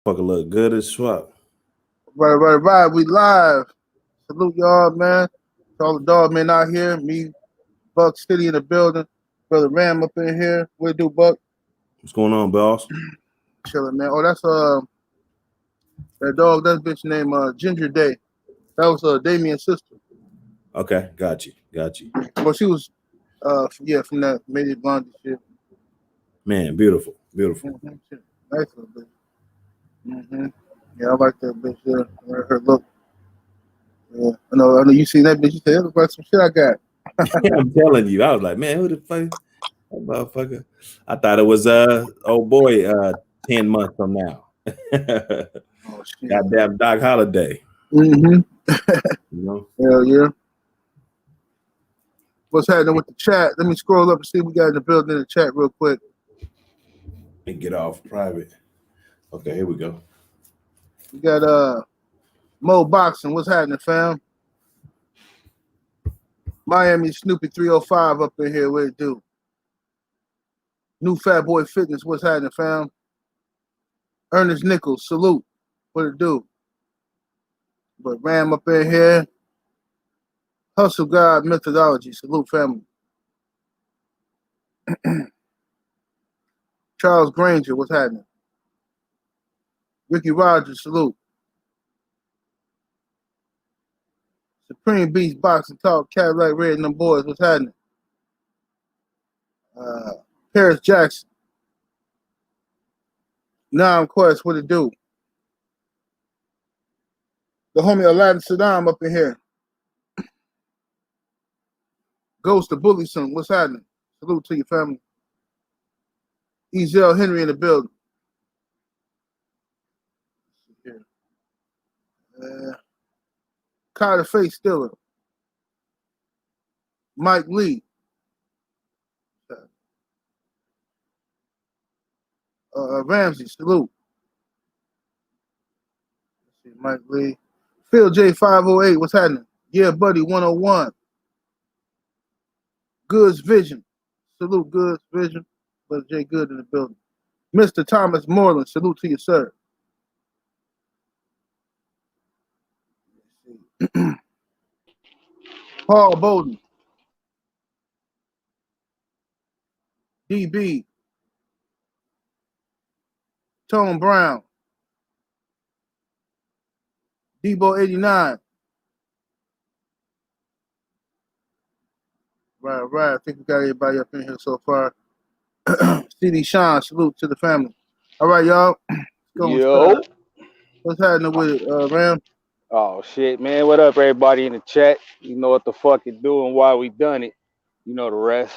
Fucking look good as fuck. Right. We live. Salute y'all, man. To all the dog men out here. Me, Buck City in the building. Brother Ram up in here. What do, Buck? What's going on, boss? Chilling, man. Oh, that's that dog. That bitch named Ginger Day. That was Damien's sister. Okay, got you. Well, she was from that Made It Blondie shit. Man, beautiful. Nice little bitch. Yeah, I like that bitch. Yeah, her look. Yeah, I know. You seen that bitch? You said, "It looks like some shit I got." I'm telling you, I was like, man, who the fuck, that motherfucker? I thought it was old boy 10 months from now. Oh shit! Goddamn Doc Holiday. You know? Hell yeah. What's happening with the chat? Let me scroll up and see what we got in the building in the chat real quick. And get off private. Okay, here we go. We got Mo Boxing. What's happening, fam? Miami Snoopy 305 up in here. What it do? New Fat Boy Fitness. What's happening, fam? Ernest Nichols. Salute. What it do? But Ram up in here. Hustle God Methodology. Salute, family. Charles Granger. What's happening? Ricky Rogers. Salute. Supreme Beast Boxing Talk. Cadillac Red and them boys. What's happening? Paris Jackson. Nam Quest. What it do? The homie Aladdin Saddam up in here. Ghost of Bully Son. What's happening? Salute to your family. Ezel Henry in the building. Carter Face Stiller. Mike Lee. Ramsey. Salute. Let's see, Mike Lee. Phil J 508. What's happening? Yeah, buddy 101. Goods Vision. Salute Goods Vision. Brother J Good in the building. Mr. Thomas Moreland. Salute to you, sir. Paul Bowden. DB. Tone Brown. Debo 89. Right. I think we got everybody up in here so far. CD Sean, salute to the family. All right, y'all. Yo. What's happening with it, Ram? Oh shit, man. What up, everybody in the chat? You know what the fuck it do and why we done it. You know the rest.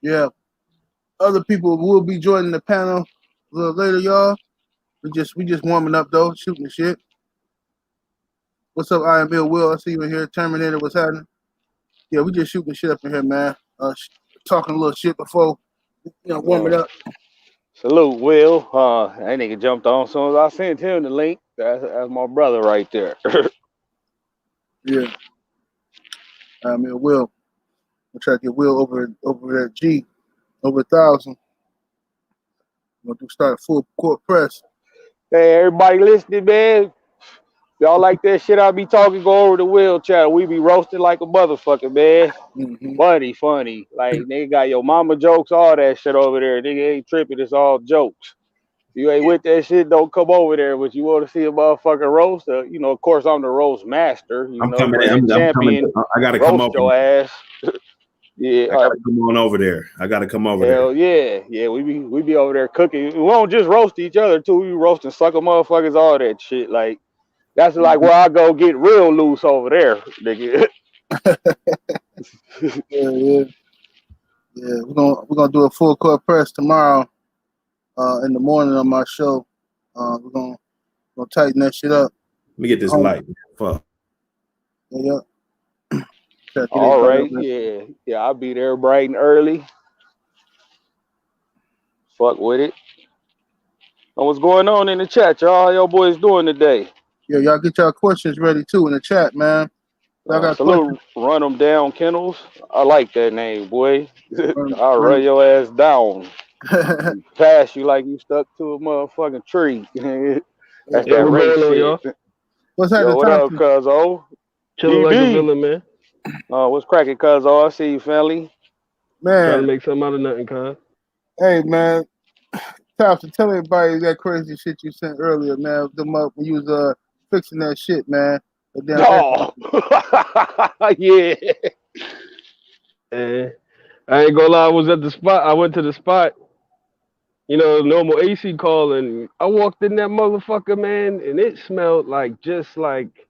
Yeah. Other people will be joining the panel a little later, y'all. We just warming up though, shooting the shit. What's up, Iron Bill Will? I see you in here. Terminator, what's happening? Yeah, we just shooting shit up in here, man. Talking a little shit before, warming up. Salute, Will. That nigga jumped on as soon as I sent him the link. That's my brother right there. Yeah. Iron Bill Will. I'm trying to get Will over at G, over 1,000. We're gonna start a full court press. Hey, everybody listening, man. Y'all like that shit I be talking, go over the Will channel. We be roasting like a motherfucker, man. Funny. Like, nigga got your mama jokes, all that shit over there. Nigga ain't tripping, it's all jokes. If you ain't with that shit, don't come over there. But you want to see a motherfucking roast? Of course, I'm the roast master. I'm coming. I gotta come over. Your ass. Yeah, I gotta come on over there. I gotta come over there. Hell yeah. We be over there cooking. We don't just roast each other too. We roast and sucker motherfuckers, all that shit. Like that's like where I go get real loose over there, nigga. Yeah. We're gonna do a full court press tomorrow, in the morning on my show. We're gonna tighten that shit up. Let me get this light. Fuck. Yeah. All right, yeah. I'll be there bright and early. Fuck with it. And what's going on in the chat, y'all? How y'all boys doing today? Yeah, y'all get y'all questions ready too in the chat, man. Salute, Run them down, Kennels. I like that name, boy. I'll run your ass down. Pass you like you stuck to a motherfucking tree. That's Yeah, that what's race going on, shit. y'all? What's Yo, happening, what up, Thompson? cuz-o? Chilling like a DB. villain, man. What's cracking, cuz-o? I see you, family. Trying to Man, make something out of nothing, cuz. hey, man. Thompson, tell everybody that crazy shit you sent earlier, man. Them up when you was fixing that shit, man. The damn air Oh, yeah. And I ain't gonna lie, I was at the spot. I went to the spot, normal AC call, and I walked in that motherfucker, man, and it smelled like just like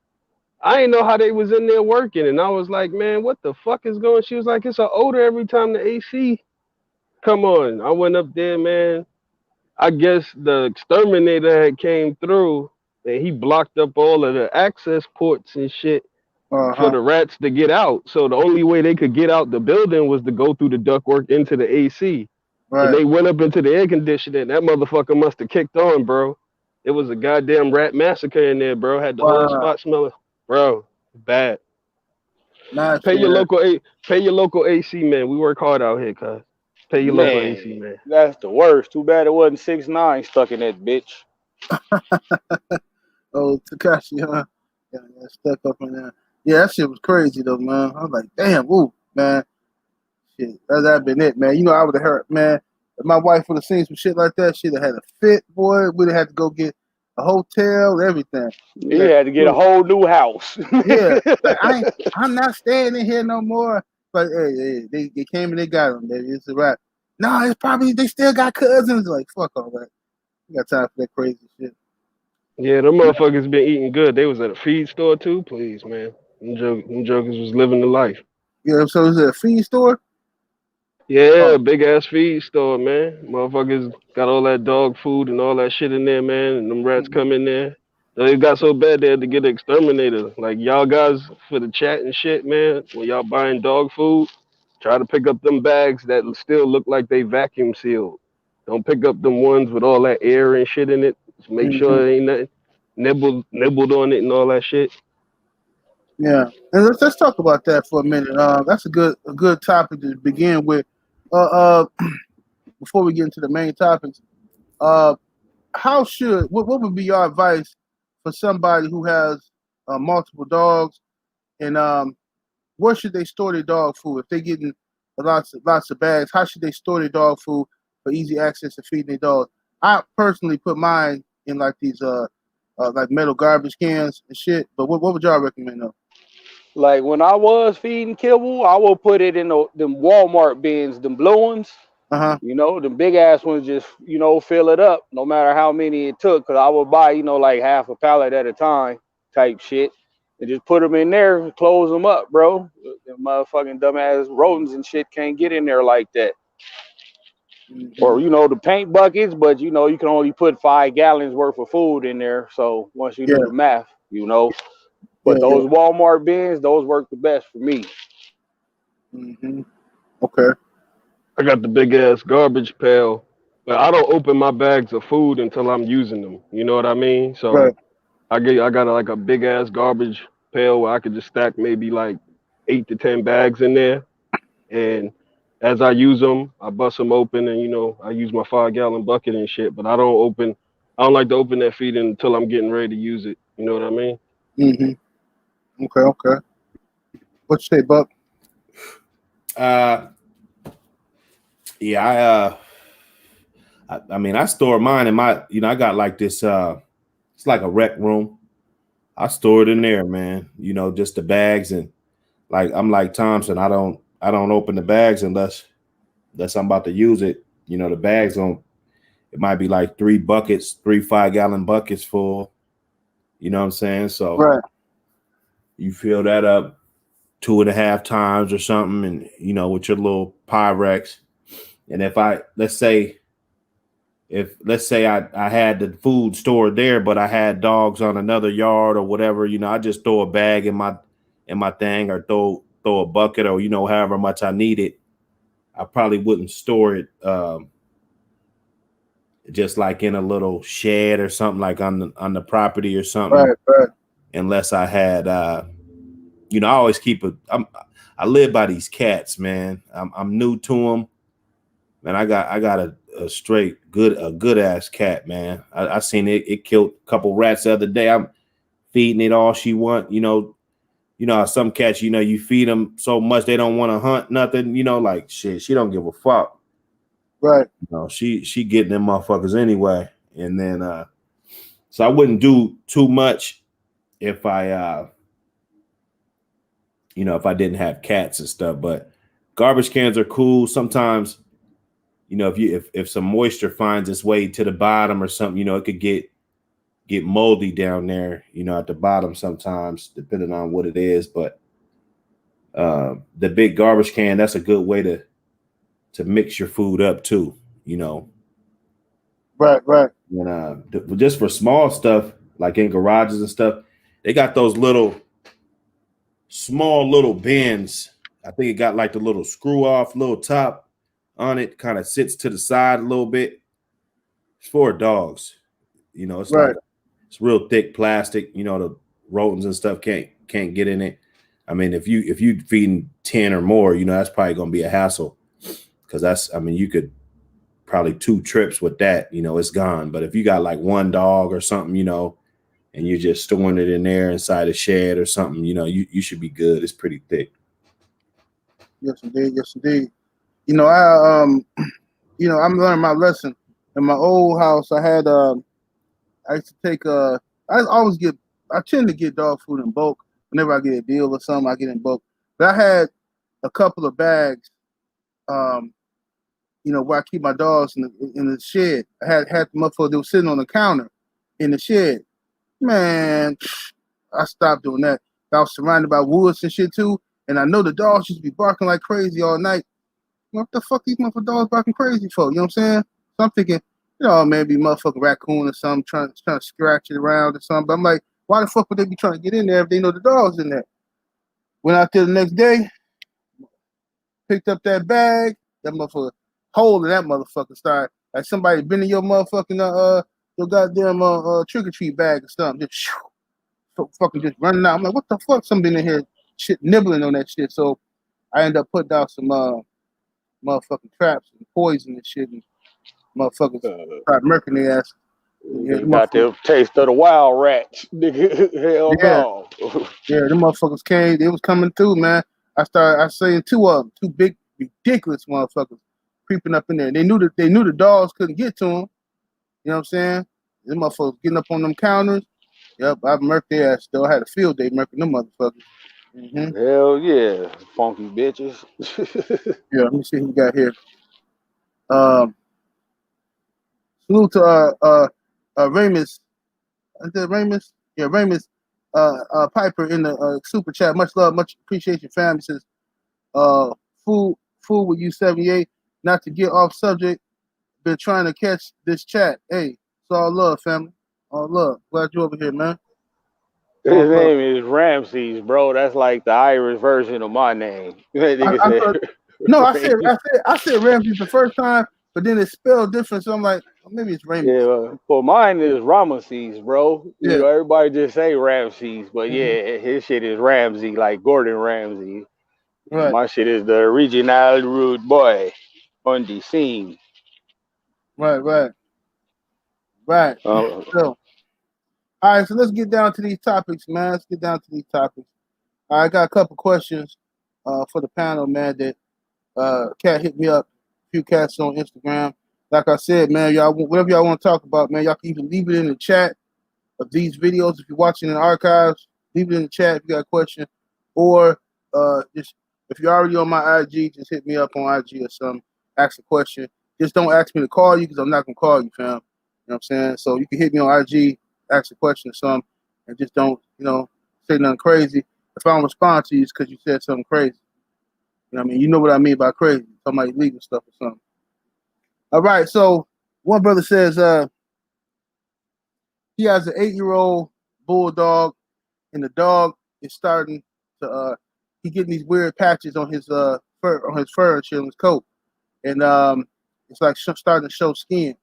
I didn't know how they was in there working, and I was like, man, what the fuck is going? She was like, it's an odor every time the AC come on. I went up there, man. I guess the exterminator had came through, and he blocked up all of the access ports and shit for Uh-huh. the rats to get out. So the only way they could get out the building was to go through the ductwork into the AC. And Right. they went up into the air conditioning. That motherfucker must have kicked on, bro. It was a goddamn rat massacre in there, bro. Had the whole Wow. spot smelling, bro. Bad. Nice, Pay your yeah. local pay your local AC man. We work hard out here, cuz. Pay your local AC Man, man. that's the worst. Too bad it wasn't 6ix9ine stuck in that bitch. Oh, Takashi, huh? Yeah, stuck up in there. Yeah, that shit was crazy though, man. I was like, damn, ooh, man. Shit, that been it, man. You know, I would have heard, man. If my wife would have seen some shit like that, she'd have had a fit, boy. We'd have had to go get a hotel, everything. You had to get a whole new house. Yeah, like I'm not staying in here no more. But hey, they came and they got them. Baby. It's a wrap. No, it's probably they still got cousins. Like fuck all that. You got time for that crazy shit. Yeah, them motherfuckers been eating good. They was at a feed store too. Please, man. Them jokers was living the life. Yeah, so is it a feed store? Yeah, Oh, big ass feed store, man. Motherfuckers got all that dog food and all that shit in there, man. And them rats come in there. It got so bad they had to get an exterminator. Like y'all guys for the chat and shit, man. When y'all buying dog food, try to pick up them bags that still look like they vacuum sealed. Don't pick up them ones with all that air and shit in it. Just make mm-hmm. sure there ain't nothing nibbled on it and all that shit. Yeah. And let's talk about that for a minute. That's a good topic to begin with. Before we get into the main topics, what would be your advice for somebody who has multiple dogs, and where should they store their dog food if they're getting lots of bags? How should they store their dog food for easy access to feeding their dogs? I personally put mine in like these like metal garbage cans and shit. But what would y'all recommend though? Like when I was feeding kibble, I will put it in them Walmart bins, them blue ones. Uh-huh. The big ass ones just, fill it up no matter how many it took. Cause I would buy, like half a pallet at a time type shit and just put them in there and close them up, bro. The motherfucking dumbass rodents and shit can't get in there like that. Or, Mm-hmm. the paint buckets, but, you can only put 5 gallons worth of food in there. So once you Yeah, do the math, yeah, but yeah. those Walmart bins, those work the best for me. Mm-hmm. Okay. I got the big ass garbage pail, but I don't open my bags of food until I'm using them. You know what I mean? Right. So I got like a big ass garbage pail where I could just stack maybe like 8 to 10 bags in there, and as I use them, I bust them open, and I use my 5 gallon bucket and shit. But I don't like to open that feed until I'm getting ready to use it. You know what I mean? Mm-hmm. Okay. Okay. What you say, Buck? Uh, yeah, I mean, I store mine in my, I got like this, it's like a rec room. I store it in there, man. Just the bags, and like I'm like Thompson. I don't open the bags unless I'm about to use it. The bags on it might be like 3 5 gallon buckets full. You know what I'm saying? So Right. you fill that up 2.5 times or something, and with your little Pyrex. And if let's say I had the food stored there, but I had dogs on another yard or whatever, I just throw a bag in my thing, or throw a bucket, or however much I need it. I probably wouldn't store it just like in a little shed or something, like on the property or something, Right. Right. unless I had I always I live by these cats, man. I'm new to them. Man, I got a straight good ass cat, man. I seen it killed a couple rats the other day. I'm feeding it all she want. You know how some cats, you feed them so much they don't want to hunt nothing. Like shit, she don't give a fuck. Right. She getting them motherfuckers anyway. And then so I wouldn't do too much if I if I didn't have cats and stuff. But garbage cans are cool. Sometimes, if some moisture finds its way to the bottom or something, it could get moldy down there, at the bottom sometimes, depending on what it is. But the big garbage can, that's a good way to mix your food up too, Right. And just for small stuff, like in garages and stuff, they got those small little bins. I think it got like the little screw off little top on it, kind of sits to the side a little bit. It's for dogs. It's Right. like it's real thick plastic. The rodents and stuff can't get in it. I mean, if you feeding 10 or more, that's probably gonna be a hassle, because you could probably 2 trips with that, it's gone. But if you got like one dog or something, and you're just storing it in there inside a shed or something, you should be good. It's pretty thick. Yes, indeed. Yes, indeed. I'm learning my lesson. In my old house, I used to take I tend to get dog food in bulk. Whenever I get a deal or something, I get in bulk. But I had a couple of bags, where I keep my dogs in the shed. I had the motherfucker that was sitting on the counter in the shed. Man, I stopped doing that. I was surrounded by woods and shit too, and I know the dogs used to be barking like crazy all night. What the fuck these motherfucking dogs barking crazy for? You know what I'm saying? So I'm thinking, maybe motherfucking raccoon or something trying to scratch it around or something. But I'm like, why the fuck would they be trying to get in there if they know the dog's in there? Went out there the next day, picked up that bag, that motherfucker, hole in that motherfucker started like somebody been in your motherfucking your goddamn trick or treat bag or something. Just fucking just running out. I'm like, what the fuck? Somebody in here shit nibbling on that shit. So I end up putting out some motherfucking traps and poison and shit, and motherfuckers start murking their ass. Yeah, got the taste of the wild rats, nigga. Hell no. Yeah, them motherfuckers came. They was coming through, man. I seen 2 of them, 2 big, ridiculous motherfuckers creeping up in there. They knew the dogs couldn't get to them. You know what I'm saying? Them motherfuckers getting up on them counters. Yep, I murked their ass. Still had a field day murking them motherfuckers. Mm-hmm. Hell yeah, funky bitches. Yeah, let me see who we got here. Salute to Ramus. Is that Ramus? Yeah, Ramus Piper in the super chat. Much love, much appreciation, fam. He says, fool with you 78. Not to get off subject, been trying to catch this chat. Hey, it's all love, family. All love. Glad you over here, man. His name is Ramses, bro. That's like the Irish version of my name. I said Ramses the first time, but then it's spelled different, so I'm like, maybe it's Ramus. Yeah, well, mine is Ramesses, bro. Yeah. Everybody just say Ramses, but yeah, his shit is Ramsey, like Gordon Ramsay. Right. My shit is the original rude boy on the scene. Right. So, all right, so let's get down to these topics, man. I got a couple questions for the panel, man, that Cat hit me up. A few cats on Instagram. Like I said, man, y'all, whatever y'all want to talk about, man, y'all can even leave it in the chat of these videos. If you're watching in the archives, leave it in the chat if you got a question. Or just if you're already on my IG, just hit me up on IG or something. Ask a question. Just don't ask me to call you because I'm not going to call you, fam. You know what I'm saying? So you can hit me on IG, ask a question or something, and just don't, say nothing crazy. If I don't respond to you, it's because you said something crazy. You know what I mean? You know what I mean by crazy. Talking about illegal stuff or something. All right, so one brother says he has an 8-year-old bulldog, and the dog is starting to he getting these weird patches on his fur and shit on his coat, and it's like starting to show skin.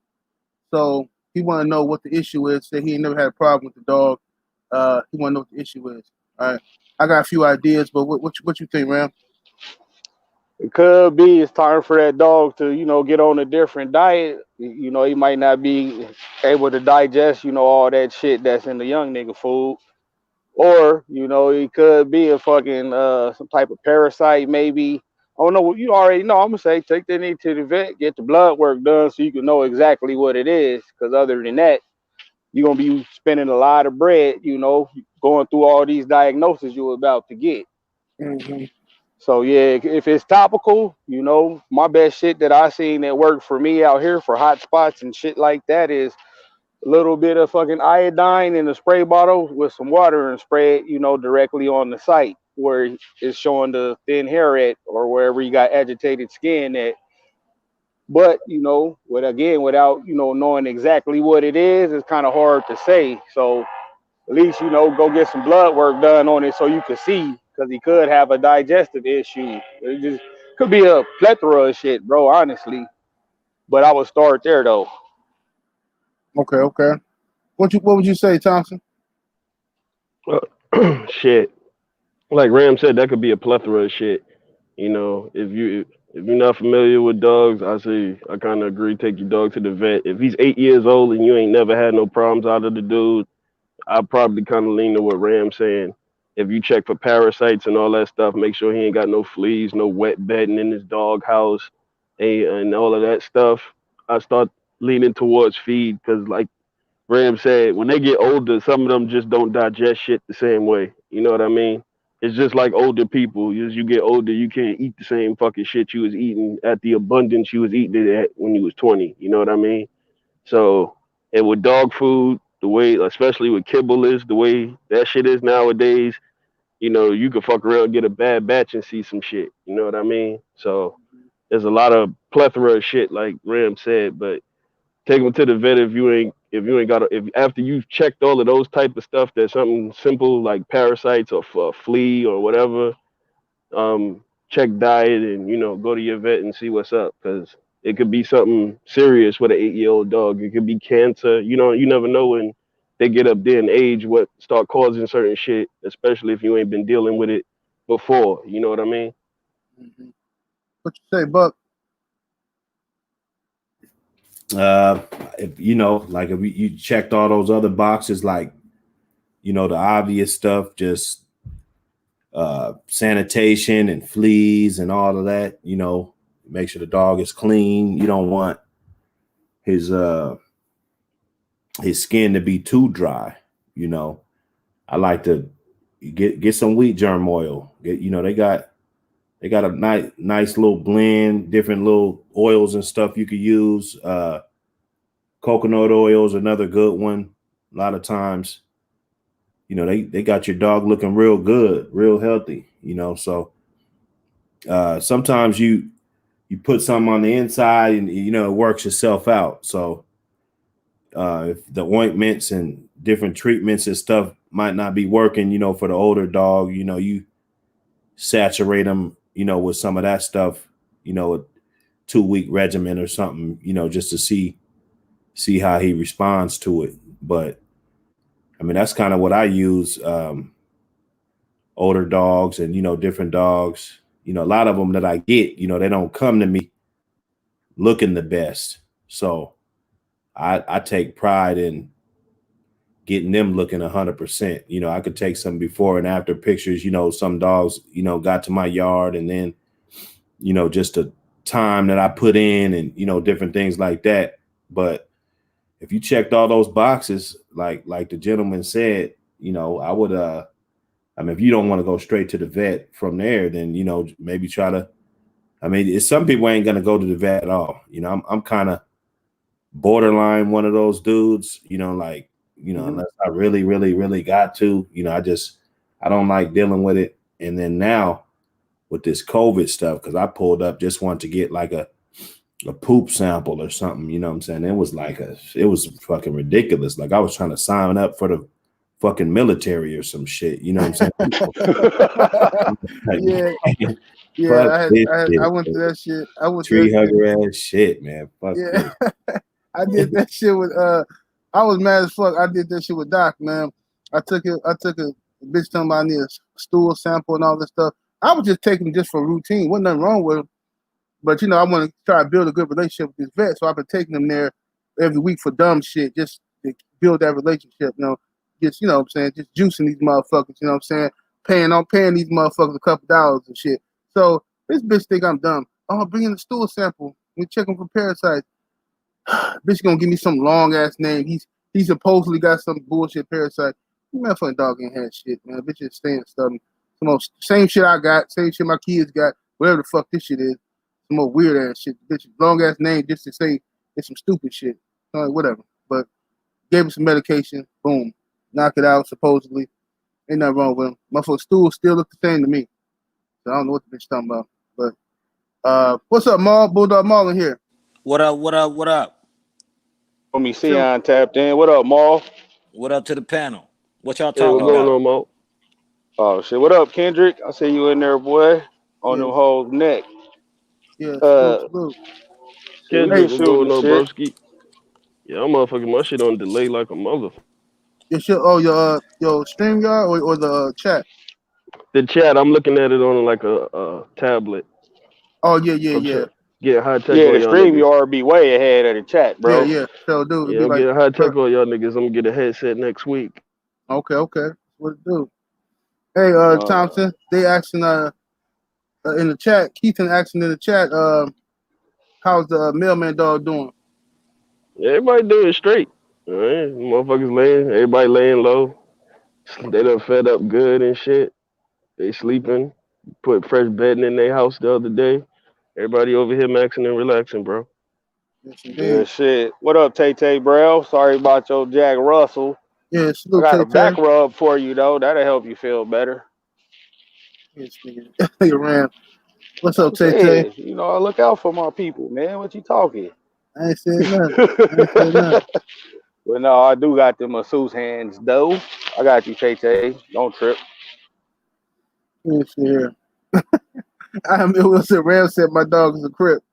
So he want to know what the issue is. Say he ain't never had a problem with the dog. He want to know what the issue is. All right, I got a few ideas, but what you think, Ram? It could be it's time for that dog to, get on a different diet. He might not be able to digest, all that shit that's in the young nigga food. Or, it could be a fucking some type of parasite, maybe. I don't know. You already know. I'm gonna say take that nigga to the vet, get the blood work done, so you can know exactly what it is. Because other than that, you're gonna be spending a lot of bread, going through all these diagnoses you're about to get. Mm-hmm. So yeah, if it's topical, my best shit that I seen that worked for me out here for hot spots and shit like that is a little bit of fucking iodine in a spray bottle with some water and spray it, directly on the site where it's showing the thin hair at or wherever you got agitated skin at. But, without, knowing exactly what it is, it's kind of hard to say. So at least, go get some blood work done on it so you can see, because he could have a digestive issue. It just could be a plethora of shit, bro, honestly. But I would start there, though. Okay. What would you say, Thompson? Shit. Like Ram said, that could be a plethora of shit. If you're not familiar with dogs, I kind of agree. Take your dog to the vet. If he's 8 years old and you ain't never had no problems out of the dude, I'd probably kind of lean to what Ram's saying. If you check for parasites and all that stuff, make sure he ain't got no fleas, no wet bedding in his dog house, and all of that stuff. I start leaning towards feed because, like Ram said, when they get older, some of them just don't digest shit the same way. You know what I mean? It's just like older people. As you get older, you can't eat the same fucking shit you was eating at the abundance you was eating it at when you was 20. You know what I mean? So, and with dog food, the way, especially with kibble is, the way that shit is nowadays, you could fuck around, get a bad batch and see some shit. You know what I mean? So, there's a lot of plethora of shit, like Ram said, but take them to the vet if you ain't got if after you've checked all of those type of stuff, there's something simple like parasites or flea or whatever. Check diet and go to your vet and see what's up, because it could be something serious with an 8-year-old dog. It could be cancer. You never know when they get up there in age what start causing certain shit, especially if you ain't been dealing with it before. You know what I mean? Mm-hmm. What you say, Buck? If like if you checked all those other boxes, like the obvious stuff, just sanitation and fleas and all of that, make sure the dog is clean. You don't want his skin to be too dry. I like to get some wheat germ oil. They got a nice little blend, different little oils and stuff you could use. Coconut oil is another good one. A lot of times, they got your dog looking real good, real healthy, so sometimes you put something on the inside and it works itself out. So if the ointments and different treatments and stuff might not be working, for the older dog, you saturate them, with some of that stuff, a 2-week regimen or something, just to see how he responds to it. But I mean, that's kind of what I use. Older dogs and, different dogs, a lot of them that I get, they don't come to me looking the best. So I take pride in getting them looking 100%. I could take some before and after pictures. Some dogs, got to my yard and then, just the time that I put in and, different things like that. But if you checked all those boxes, like the gentleman said, I would, I mean, if you don't want to go straight to the vet from there, then, maybe try to, I mean, some people ain't going to go to the vet at all. I'm kind of borderline one of those dudes, like, unless I really, really, really got to, I don't like dealing with it. And then now with this COVID stuff, because I pulled up, just wanted to get like a poop sample or something, you know what I'm saying? It was fucking ridiculous. Like I was trying to sign up for the fucking military or some shit, you know what I'm saying? I went through that shit. I went tree hugger ass shit, man. Fuck yeah. I did that shit with I was mad as fuck. I did that shit with Doc, man. I took a bitch talking about I need a stool sample and all this stuff. I was just taking just for routine. Wasn't nothing wrong with him. But you know, I want to try to build a good relationship with this vet, so I've been taking them there every week for dumb shit, just to build that relationship. You know, just you know what I'm saying, just juicing these motherfuckers. You know what I'm saying, paying these motherfuckers a couple dollars and shit. So this bitch think I'm dumb. Oh, bring in the stool sample. We check them for parasites. Bitch gonna give me some long ass name. He supposedly got some bullshit parasite. Motherfucking dog ain't had shit, man. Bitch is staying stubborn. Same shit I got, same shit my kids got, whatever the fuck this shit is. Some more weird ass shit. Bitch, long ass name just to say it's some stupid shit. Whatever. But gave him some medication, boom. Knock it out, supposedly. Ain't nothing wrong with him. Motherfucker stool still look the same to me. So I don't know what the bitch talking about. But what's up, Maul? Bulldog Maul in here. What up? What up? What up? Homie Sion tapped in. What up, Maul? What up to the panel? What y'all Hey, what's talking going about? on, Mo? Oh shit. What up, Kendrick? I see you in there, boy. On Yeah, them hoes neck. yeah, salute, Uh salute. shit, we Hey, Kendrick, just what's shooting going the on, shit. broski? Yeah, I'm motherfucking my shit on delay like a mother. your shit, your stream yard or the chat? The chat, I'm looking at it on like a tablet. Oh yeah, I'm yeah. getting high tech Yeah, on the y'all stream niggas. yard be way ahead of the chat, Yeah, bro. yeah. So dude, it'd Yeah, be I'm like getting high tech on y'all niggas. I'm gonna get a headset next week. okay. What it do? Hey, Uh Thompson, they asking in the chat, Keaton asking in the chat, how's the mailman dog doing? Everybody doing straight. All right, motherfuckers laying. Everybody laying low. They done fed up good and shit. They sleeping. Put fresh bedding in their house the other day. Everybody over here maxing and relaxing, bro. Yes, indeed. good shit. What up, Tay Tay Bro? Sorry about your Jack Russell. Yeah, I salute got a Tay Tay. back rub for you though. That'll help you feel better. Yes, nigga. Hey, Ram. What's up, I'm Tay Tay? saying, I look out for my people, man. What you talking? I ain't said nothing. I ain't said nothing. But no, I do got the masseuse hands though. I got you, Tay Tay. Don't trip. Yes, yeah. It was a Ram said my dog is a crip.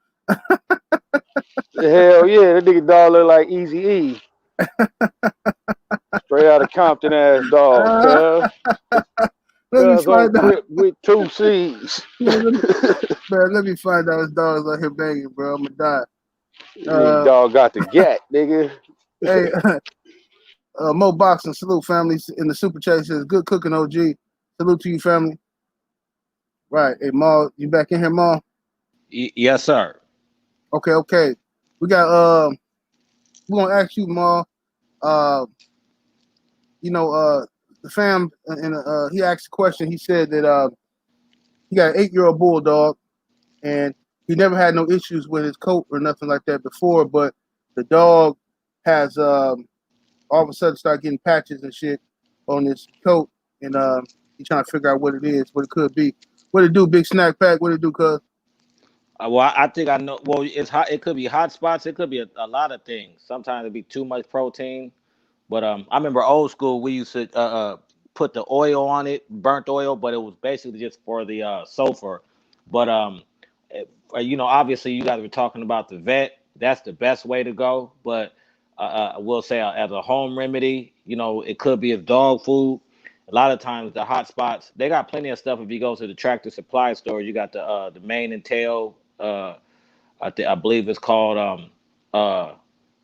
Hell yeah, that nigga dog look like Easy E. Straight out of Compton ass dog, Uh, cuz. let me Cuz on find out. Crip with 2 C's. Man, let me find out his dog's out here banging, bro. I'm gonna die. Nigga dog got the gat, nigga. Hey, Mo Boxing, salute families in the super chat says good cooking OG. Salute to you, family. Right. Hey, Maul, you back in here, Maul? Yes, sir. Okay. We got we're gonna ask you, Maul. Uh, the fam and he asked a question. He said that he got an 8-year-old bulldog and he never had no issues with his coat or nothing like that before, but the dog has all of a sudden start getting patches and shit on his coat, and he's trying to figure out what it is, what it could be. What it do, big snack pack? What it do, cuz? Well, I think I know. Well, it's hot. It could be hot spots. It could be a lot of things. Sometimes it be too much protein. But I remember old school. We used to put the oil on it, burnt oil, but it was basically just for the sulfur. But obviously you guys were talking about the vet. That's the best way to go. But I will say, as a home remedy, it could be as dog food. A lot of times the hot spots, they got plenty of stuff. If you go to the Tractor Supply store, you got the mane and tail. I believe it's called uh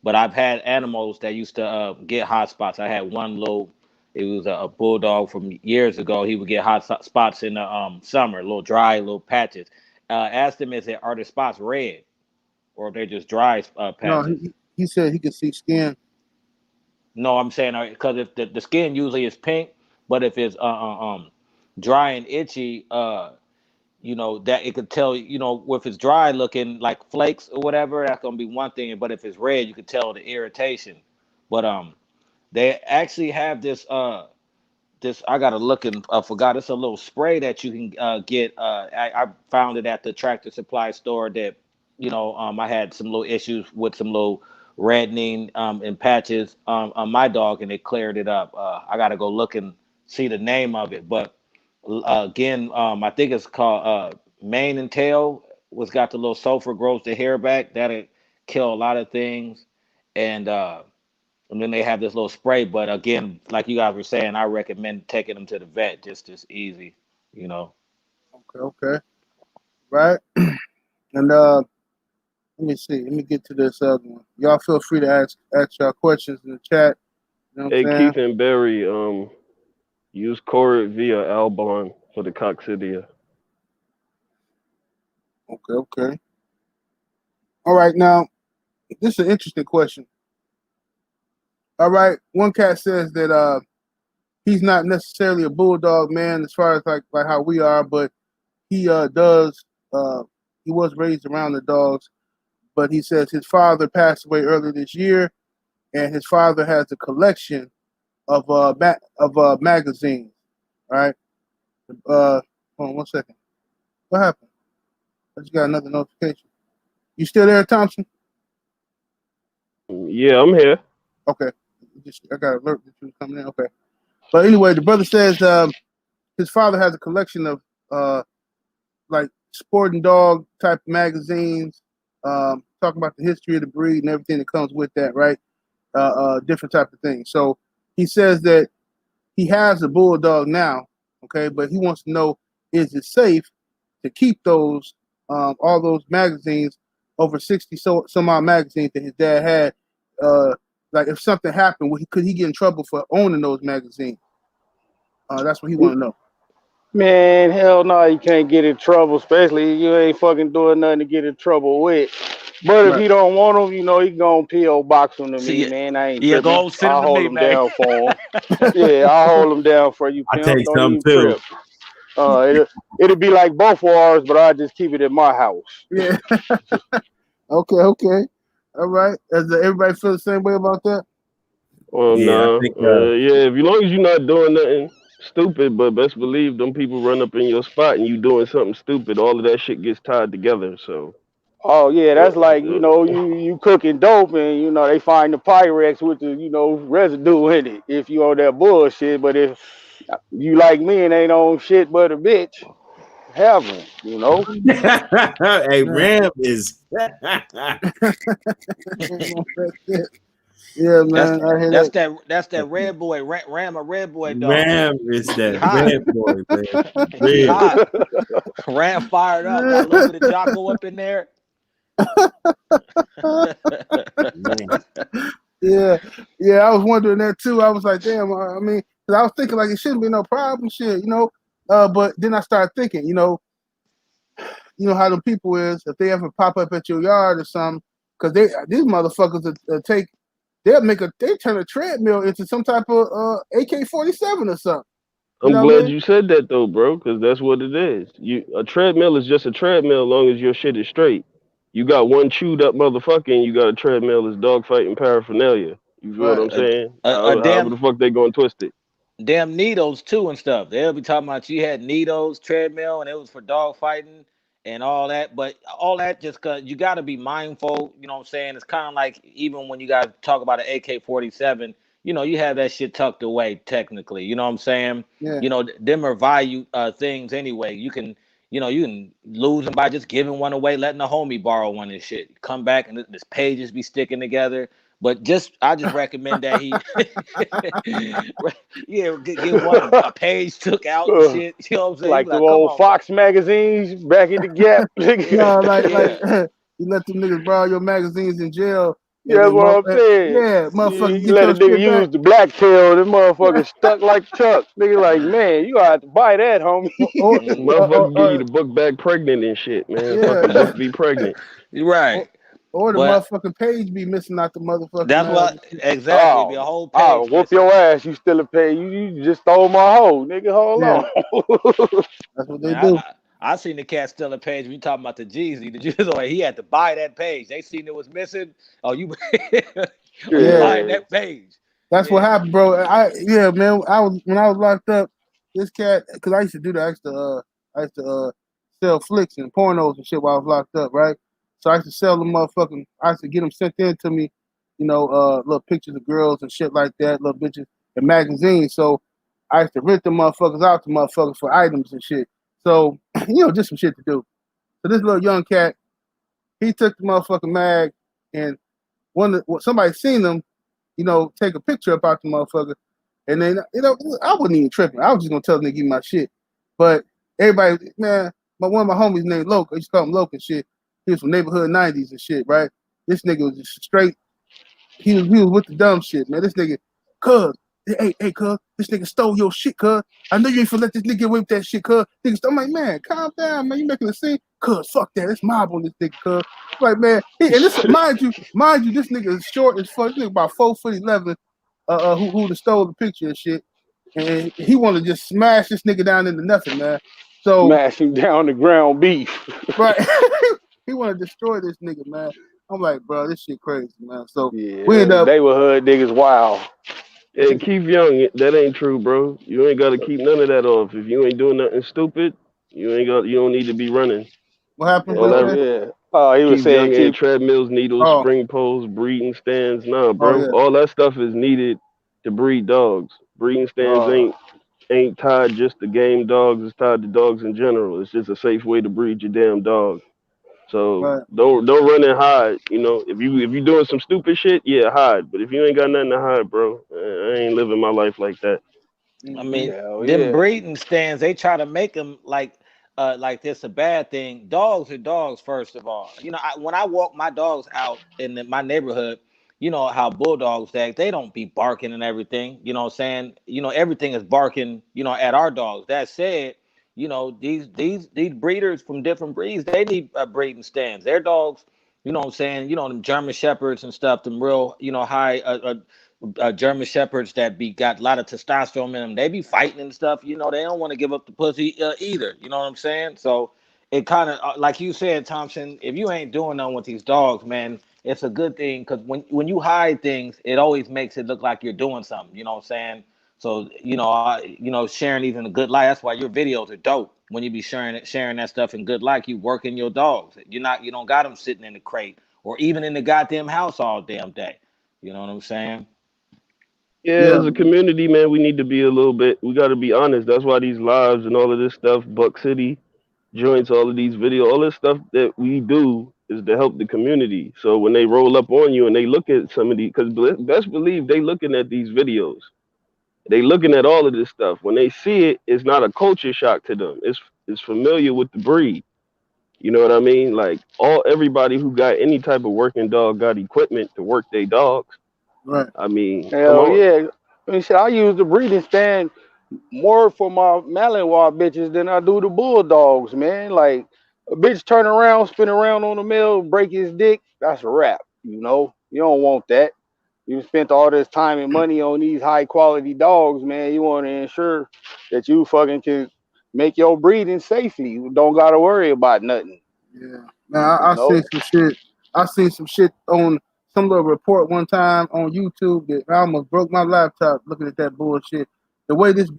but I've had animals that used to get hot spots. I had one little, it was a bulldog from years ago. He would get spots in the summer, little dry little patches. Asked him, are the spots red or they're just dry No, patches? he said he could see skin. No, I'm saying because if the skin usually is pink, but if it's dry and itchy, that it could tell, if it's dry looking like flakes or whatever, that's gonna be one thing. But if it's red, you could tell the irritation. But they actually have this I gotta look and I forgot. It's a little spray that you can get. I found it at the Tractor Supply store. That I had some little issues with some little reddening and patches on my dog, and it cleared it up. I gotta go look and see the name of it. But again, I think it's called mane and tail. Was got the little sulfur, grows the hair back. That'll kill a lot of things, and then they have this little spray. But again, like you guys were saying, I recommend taking them to the vet. Just easy. Okay. Right. And let me see. Let me get to this other one. Y'all feel free to ask y'all questions in the chat. You know what Hey, I'm saying? Keith and Barry, use Corrid via Albon for the coccidia. Okay. All right, now this is an interesting question. All right, one cat says that he's not necessarily a bulldog man as far as like how we are, but he does he was raised around the dogs, but he says his father passed away earlier this year, and his father has a collection of magazines. All right, hold on 1 second. What happened? I just got another notification. You still there, Thompson? Yeah, I'm here. Okay, I got an alert that you was coming in. Okay, but anyway, the brother says his father has a collection of like sporting dog type magazines, talking about the history of the breed and everything that comes with that, right? Different type of things. So he says that he has a bulldog now, okay, but he wants to know, is it safe to keep those all those magazines, over 60 some odd magazines that his dad had? Like if something happened, could he get in trouble for owning those magazines? That's what he want to know. Man, hell no, you can't get in trouble, especially if you ain't fucking doing nothing to get in trouble with. But if Right. he don't want them, you know, he gonna P.O. box them to me, See, man. I ain't yeah, tripping. go send I'll them to hold me, them man. down for him. Yeah, I'll hold them down for you, I pimp. take Don't some even too. trip. It'll be like both of ours, but I just keep it at my house. Yeah. Okay. All right. Does everybody feel the same way about that? Well, Yeah, I no. think Yeah, as long as you're not doing nothing stupid, but best believe them people run up in your spot and you doing something stupid, all of that shit gets tied together. So, Oh yeah, uh, that's like, you know, uh, you cooking dope and you know they find the Pyrex with the, you know, residue in it if you on that bullshit. But if you like me and ain't on shit but a bitch, have them, you know. hey, Yeah. Ram is Yeah, That's man. I hear that's that. that red boy, Ram a red boy dog. Ram is He that hot. red boy, man. He Real. hot. Ram fired up. Got a little bit of Jocko up in there. Man. Yeah. I was wondering that too. I was like, damn. I mean, 'cause I was thinking like it shouldn't be no problem, shit, you know. But then I started thinking, you know how the people is, if they ever pop up at your yard or something, because these motherfuckers they turn a treadmill into some type of AK-47 or something. You I'm know what I glad mean? you said that though, bro, because that's what it is. A treadmill is just a treadmill as long as your shit is straight. You got one chewed up motherfucker and you got a treadmill as dogfighting paraphernalia. You feel what Right. I'm saying? A However damn the fuck they gonna twist it. needles too and stuff. They'll be talking about you had needles, treadmill, and it was for dog fighting and all that. But all that just cause you gotta be mindful, you know what I'm saying? It's kinda like even when you guys talk about an AK-47, you know, you have that shit tucked away technically. You know what I'm saying? Yeah. You know, them are value things anyway. You can lose them by just giving one away, letting a homie borrow one and shit. Come back and this pages be sticking together. But I just recommend that he yeah, get one a page took out and shit. You know what I'm saying? You Like be the like, come old on, bro. Fox magazines back in the Gap. No, like Yeah. you let them niggas borrow your magazines in jail, and Yeah, that's then what I'm saying. motherfucker You get let a your nigga shit back. use the black tail, the motherfucker stuck like Chuck. Nigga like, man, you gotta have to buy that, homie. Or, or, Mm, or, Motherfucker give you or the book back pregnant and shit, man. Fucking yeah, book be pregnant. you're or, right. or the But motherfucking page be missing out the motherfucking that's what exactly be a Oh, whole I'll page whoop missing. your ass. You still a pay. You just stole my hoe, nigga. Hold yeah. on. That's what they Man, do. I seen the cat steal a page. We talking about the Jeezy. The Jeezy, he had to buy that page. They seen it was missing. Oh, you, oh, you Yeah, buying Yeah. that page? that's what Yeah, happened, bro. Yeah, man. When I was locked up, this cat, because I used to do that. I used to sell flicks and pornos and shit while I was locked up, right? So I used to sell them motherfucking. I used to get them sent in to me, little pictures of girls and shit like that, little bitches and magazines. So I used to rent the motherfuckers out to motherfuckers for items and shit. So just some shit to do. So this little young cat, he took the motherfucking mag, and somebody seen him, take a picture about the motherfucker. And then, I wasn't even tripping. I was just gonna tell them to give me my shit. But everybody, man, one of my homies named Loke, I used to call him Loke and shit. He was from neighborhood 90s and shit, right? This nigga was just straight. He was with the dumb shit, man. This nigga, cuz, hey, cuz, this nigga stole your shit, cuz. I know you ain't finna let this nigga get away with that shit, cuz. I'm like, man, calm down, man. You making a scene, cuz. Fuck that. It's mob on this nigga, cuz. Like, man, and this, mind you, this nigga is short as fuck. This nigga about 4'11", who stole the picture and shit, and he want to just smash this nigga down into nothing, man. So, Smash him down to ground beef. right, he want to destroy this nigga, man. I'm like, bro, this shit crazy, man. So Yeah, we end up. neighborhood niggas wild. Hey, Keith Young, that ain't true, bro. You ain't got to keep none of that off. If you ain't doing nothing stupid, you don't need to be running. What happened? All What you that say? Yeah. Oh, he was Keith saying Young keep. and treadmills, needles, Oh, spring poles, breeding stands. Nah, oh bro. yeah. All that stuff is needed to breed dogs. Breeding stands Uh, ain't tied just to game dogs. It's tied to dogs in general. It's just a safe way to breed your damn dog. So Right. don't run and hide. You know, if you doing some stupid shit, yeah, hide. But if you ain't got nothing to hide, bro, I ain't living my life like that. I Mm-hmm. mean, hell them yeah. breeding stands, they try to make them like this a bad thing. Dogs are dogs, first of all. When I walk my dogs out in my neighborhood, you know how bulldogs act. They don't be barking and everything. You know what I'm saying? Everything is barking. At our dogs. That said, these breeders from different breeds, they need breeding stands. Their dogs. You know what I'm saying? Them German shepherds and stuff. Them real high. German shepherds that got a lot of testosterone in them. They be fighting and stuff. They don't want to give up the pussy either. You know what I'm saying? So it kind of like you said, Thompson. If you ain't doing nothing with these dogs, man, it's a good thing because when you hide things, it always makes it look like you're doing something. You know what I'm saying? So sharing these in a good light. That's why your videos are dope. When you be sharing that stuff in good light, you working your dogs. You don't got them sitting in the crate or even in the goddamn house all damn day. You know what I'm saying? Yeah, Yeah. as a community, man, we need to be a little bit. We got to be honest. That's why these lives and all of this stuff, Buck City joints, all of these videos, all this stuff that we do is to help the community. So when they roll up on you and they look at some of these, because best believe they looking at these videos, they looking at all of this stuff. When they see it, it's not a culture shock to them. It's familiar with the breed. You know what I mean? Like everybody who got any type of working dog got equipment to work their dogs. Right. I mean, come Hell on. yeah. I mean, shit, I use the breeding stand more for my Malinois bitches than I do the bulldogs, man. Like a bitch turn around, spin around on the mill, break his dick, that's a wrap. You don't want that. You spent all this time and money on these high quality dogs, man. You want to ensure that you fucking can make your breeding safely. You don't gotta worry about nothing. Yeah. Now You I seen know? some shit. I seen some shit on some little report one time on YouTube that I almost broke my laptop looking at that bullshit. The way this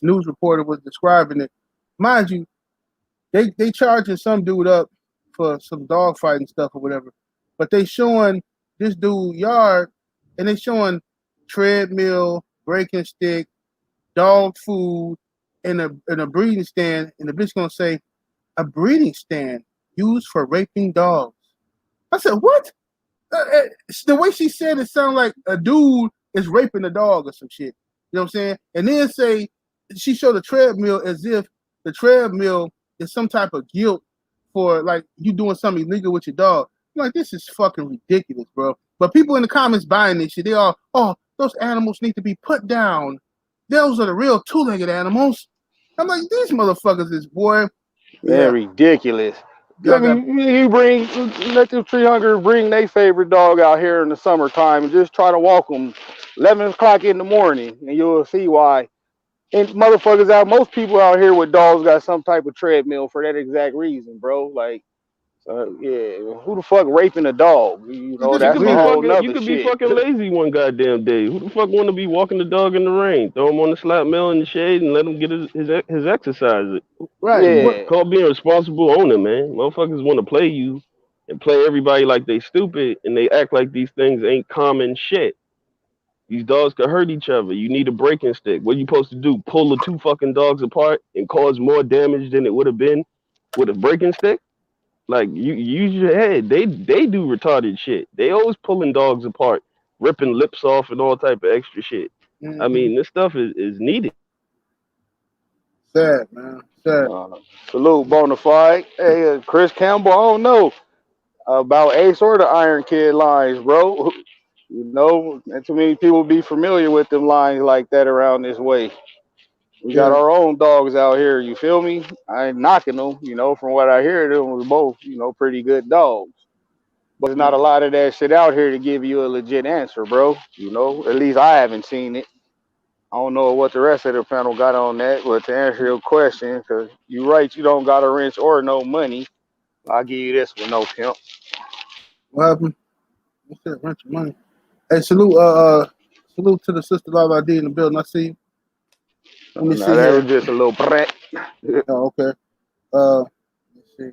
news reporter was describing it, mind you, they charging some dude up for some dog fighting stuff or whatever, but they showing this dude yard and they showing treadmill, breaking stick, dog food, in a breeding stand, and the bitch gonna say a breeding stand used for raping dogs. I said, what? The way she said it sounded like a dude is raping a dog or some shit. You know what I'm saying? And then she showed the treadmill as if the treadmill is some type of guilt for like you doing something illegal with your dog. I'm like, this is fucking ridiculous, bro. But people in the comments buying this shit, they all, oh, those animals need to be put down. Those are the real two-legged animals. I'm like, these motherfuckers is, boy, Man, yeah, ridiculous. y'all Let got, me let them tree huggers bring their favorite dog out here in the summertime and just try to walk them 11 o'clock in the morning, and you'll see why. And motherfuckers most people out here with dogs got some type of treadmill for that exact reason, bro. Like, yeah, who the fuck raping a dog? this You That's could a be weird. whole fucking you nother could be shit. fucking lazy one goddamn day. Who the fuck want to be walking the dog in the rain? Throw him on the slap mill in the shade and let him get his exercise. Right. What Yeah. Call being a responsible owner, man. Motherfuckers want to play you and play everybody like they stupid and they act like these things ain't common shit. These dogs could hurt each other. You need a breaking stick. What you supposed to do? Pull the two fucking dogs apart and cause more damage than it would have been with a breaking stick? Like you use your head. They do retarded shit. They always pulling dogs apart, ripping lips off and all type of extra shit. I mm-hmm. mean, this stuff is needed. Sad, man. Sad. Salute, Bonafide. Hey, Chris Campbell. I don't know about Ace or the Iron Kid lines, bro. You know, and too many people be familiar with them lines like that around this way. We got Yeah, our own dogs out here. You feel me? I ain't knocking them. You know, from what I hear, them was both, you know, pretty good dogs. But there's not a lot of that shit out here to give you a legit answer, bro. You know, at least I haven't seen it. I don't know what the rest of the panel got on that, but to answer your question, because you're right, you don't got a wrench or no money. I'll give you this one, no pimp. what happened? What's that? Rent your money. Hey, salute to the sister Love ID in the building. I see you. Let me see Now that here. was just a little brat. Oh, okay. Let's see.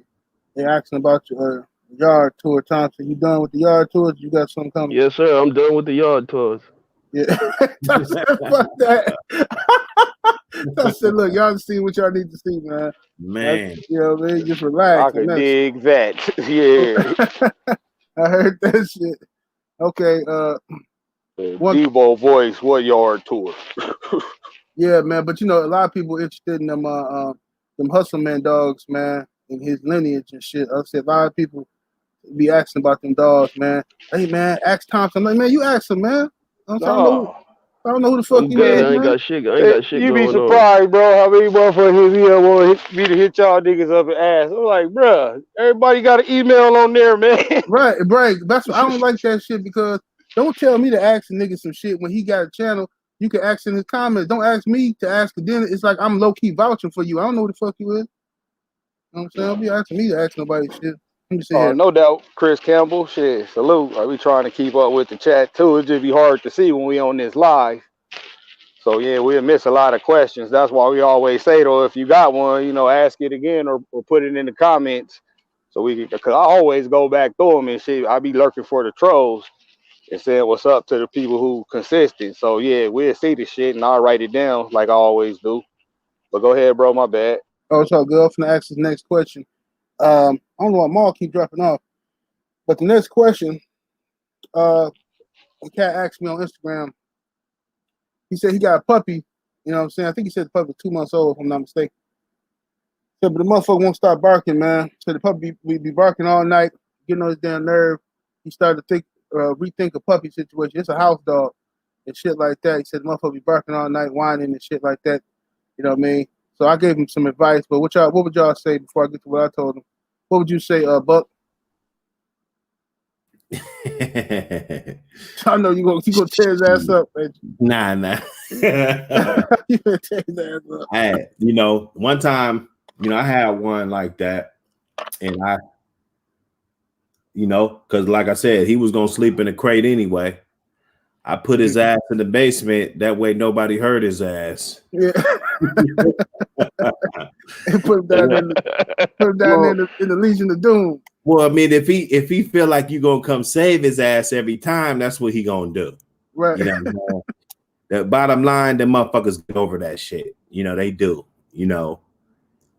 They asking about your yard tour, Thompson. You done with the yard tours? You got something coming? Yes, sir. I'm done with the yard tours. Yeah. Thompson, fuck that. I said, look, y'all see what y'all need to see, man. Man. You know what I mean? Just I relax. could dig that. Yeah. I heard that shit. Okay. Debo voice, what yard tour? Yeah, man. But you know, a lot of people interested in them hustle man dogs, man, and his lineage and shit. I said a lot of people be asking about them dogs, man. Hey, man, ask Thompson. I'm like, man, you ask him, man. I don't know who the fuck I'm you good. is, I ain't man. got shit. I ain't got shit You be going on. surprised, bro, how many motherfuckers here want me to hit y'all niggas up and ask. I'm like, bruh, everybody got an email on there, man. Right. That's what I don't like that shit because don't tell me to ask a nigga some shit when he got a channel. You can ask in his comments. Don't ask me to ask a dinner. It's like I'm low key vouching for you. I don't know who the fuck you is. You know what I'm saying? Don't be asking me to ask nobody shit. Let me see here. No doubt, Chris Campbell. Shit, salute. We trying to keep up with the chat too. It just be hard to see when we on this live. So yeah, we'll miss a lot of questions. That's why we always say though, if you got one, you know, ask it again or put it in the comments. So we can, cause I always go back through them and shit. I be lurking for the trolls and saying what's up to the people who consistent. So yeah, we'll see the shit and I'll write it down like I always do. But go ahead, bro. My bad. Oh, it's all good. I'm gonna ask this next question. I don't know why Maul keep dropping off, but the next question, a cat asked me on Instagram. He said he got a puppy. You know what I'm saying? I think he said the puppy was 2 months old, if I'm not mistaken. Said, but the motherfucker won't stop barking, man. So the puppy we be barking all night, getting on his damn nerve. He started to rethink a puppy situation. It's a house dog and shit like that. He said the motherfucker be barking all night, whining and shit like that. You know what I mean? So I gave him some advice. But what would y'all say before I get to what I told him? What would you say, Buck? I know you gonna tear his ass up, man. Nah. You gonna tear his ass up. Hey, you know, one time, you know, I had one like that, and I, you know, because like I said, he was gonna sleep in a crate anyway. I put his ass in the basement. That way, nobody heard his ass. Yeah. And put him down in the Legion of Doom. Well, I mean, if he feel like you gonna come save his ass every time, that's what he gonna do. Right. You know, the bottom line, the motherfuckers get over that shit. You know, they do. You know,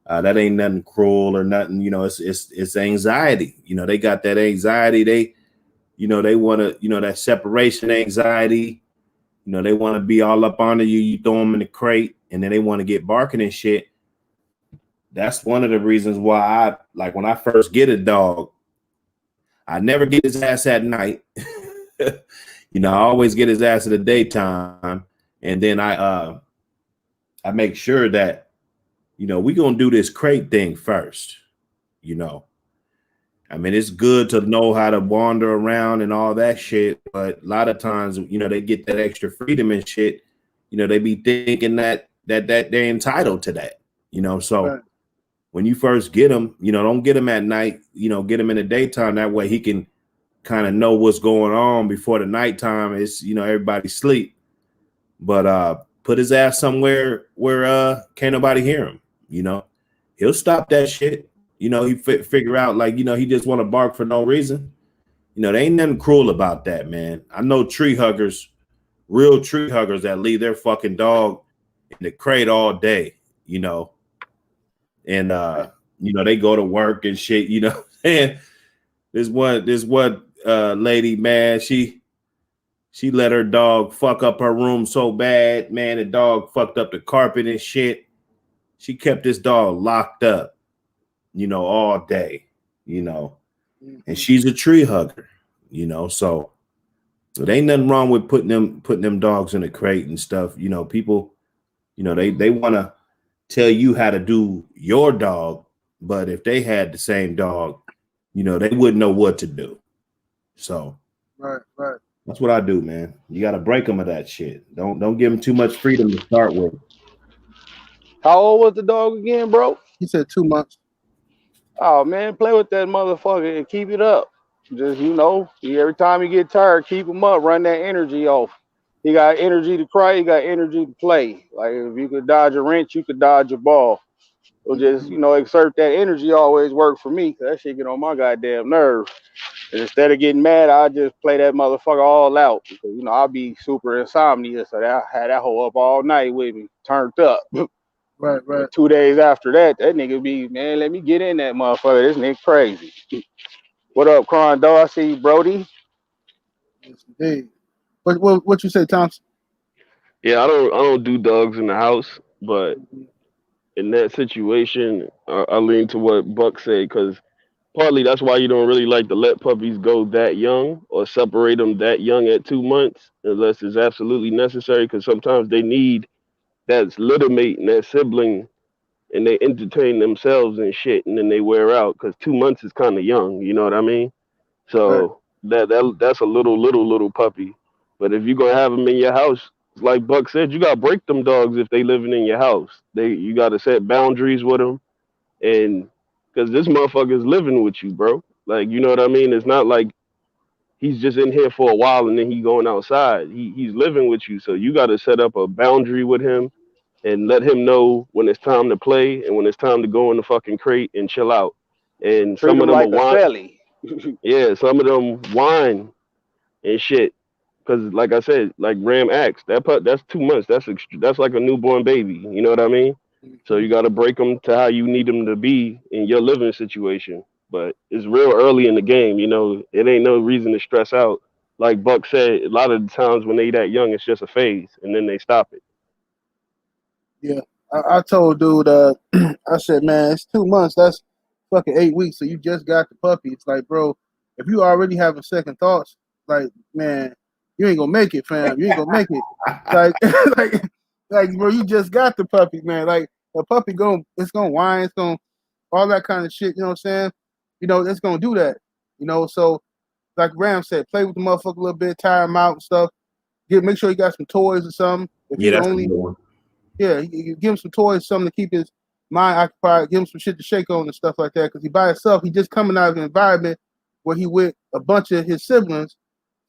that ain't nothing cruel or nothing. You know, it's anxiety. You know, they got that anxiety. They want to, you know, that separation anxiety. You know, they want to be all up under you. You throw them in the crate, and then they want to get barking and shit. That's one of the reasons why I like when I first get a dog, I never get his ass at night. You know, I always get his ass in the daytime, and then I make sure that, you know, we gonna do this crate thing first. You know, I mean, it's good to know how to wander around and all that shit, but a lot of times, you know, they get that extra freedom and shit. You know, they be thinking that they're entitled to that. You know, so. Right. When you first get him, you know, don't get him at night, you know, get him in the daytime. That way he can kind of know what's going on before the nighttime is, you know, everybody sleep. But put his ass somewhere where can't nobody hear him, you know. He'll stop that shit. You know, he figure out like, you know, he just want to bark for no reason. You know, there ain't nothing cruel about that, man. I know tree huggers, real tree huggers that leave their fucking dog in the crate all day, you know. And you know, they go to work and shit, you know. And this one lady, man, she let her dog fuck up her room so bad, man. The dog fucked up the carpet and shit. she kept this dog locked up, all day, and she's a tree hugger, so it ain't nothing wrong with putting them dogs in a crate and stuff. People, they want to tell you how to do your dog, but if they had the same dog, they wouldn't know what to do. So right. That's what I do, man. You got to break them of that shit. Don't give them too much freedom to start with. How old was the dog again, bro? He said 2 months. Oh man, play with that motherfucker and keep it up. Just every time you get tired, keep him up. Run that energy off. He got energy to cry. He got energy to play. Like if you could dodge a wrench, you could dodge a ball. So just exert that energy. Always work for me. Cause that shit get on my goddamn nerves. And instead of getting mad, I just play that motherfucker all out because I'll be super insomnia. So I had that hoe up all night with me, turned up. Right. 2 days after that nigga be, man, let me get in that motherfucker. This nigga crazy. What up, crying dog? I see you, Brody. Yes, indeed. What you say, Thompson? Yeah, I don't do dogs in the house, but in that situation, I lean to what Buck said because partly that's why you don't really like to let puppies go that young or separate them that young at 2 months unless it's absolutely necessary because sometimes they need that litter mate and that sibling and they entertain themselves and shit and then they wear out because 2 months is kind of young, you know what I mean? So that's a little puppy. But if you're gonna have them in your house, like Buck said, you gotta break them dogs if they living in your house. You gotta set boundaries with them, and because this motherfucker is living with you, bro. Like you know what I mean? It's not like he's just in here for a while and then he going outside. He's living with you, so you gotta set up a boundary with him and let him know when it's time to play and when it's time to go in the fucking crate and chill out. And Treat some of him them are like a whine. celly. Yeah, some of them whine and shit. Cause like I said, like Ram asked, that's 2 months. That's like a newborn baby. You know what I mean? So you got to break them to how you need them to be in your living situation. But it's real early in the game. It ain't no reason to stress out. Like Buck said, a lot of the times when they that young, it's just a phase, and then they stop it. Yeah. I told dude, I said, man, it's 2 months. That's fucking 8 weeks. So you just got the puppy. It's like, bro, if you already having second thoughts, like, man, you ain't gonna make it, fam. You ain't gonna make it. Like, bro, you just got the puppy, man. Like, the puppy it's gonna whine, it's gonna all that kind of shit. You know what I'm saying? It's gonna do that. So like Ram said, play with the motherfucker a little bit, tire him out and stuff. Make sure you got some toys or something. If Yeah, you that's only a good one. Yeah, you give him some toys, something to keep his mind occupied, give him some shit to shake on and stuff like that. Because he by himself, he just coming out of an environment where he with a bunch of his siblings,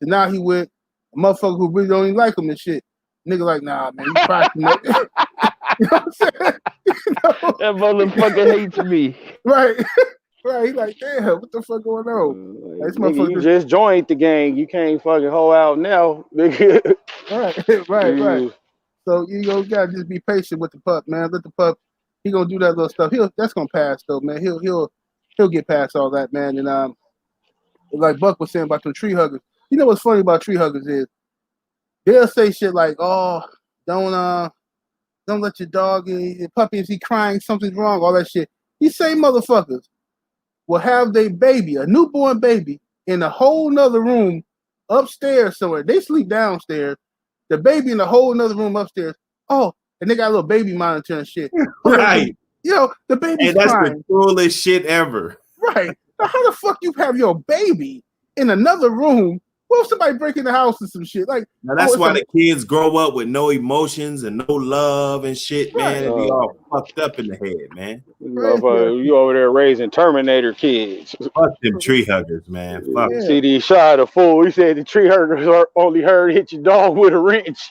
and now he with a motherfucker who really don't even like him and shit. Nigga like, nah, man, you pricing up. You know what I'm saying? That motherfucker hates me. Right. Right. He like, damn, what the fuck going on? Like, this Nigga, you motherfucker just joined the gang. You can't fucking hoe out now, nigga. right. So you gotta just be patient with the pup, man. Let the pup, he gonna do that little stuff. That's gonna pass though, man. He'll get past all that, man. And like Buck was saying about the tree huggers. You know what's funny about tree huggers is they'll say shit like, "Oh, don't let your dog, your puppy, if he crying, something's wrong." All that shit. These same motherfuckers will have their baby, a newborn baby, in a whole nother room upstairs somewhere. They sleep downstairs. The baby in a whole nother room upstairs. Oh, and they got a little baby monitor and shit. Right. The baby's Hey, that's crying. the coolest shit ever. Right. Now, how the fuck you have your baby in another room? What if somebody break in the house or some shit? Like, Now that's why the kids grow up with no emotions and no love and shit, man. And be all fucked up in the head, man. You over there raising Terminator kids. Fuck them tree huggers, man. Fuck. Yeah. See these shot of fool. He said the tree huggers only heard hit your dog with a wrench.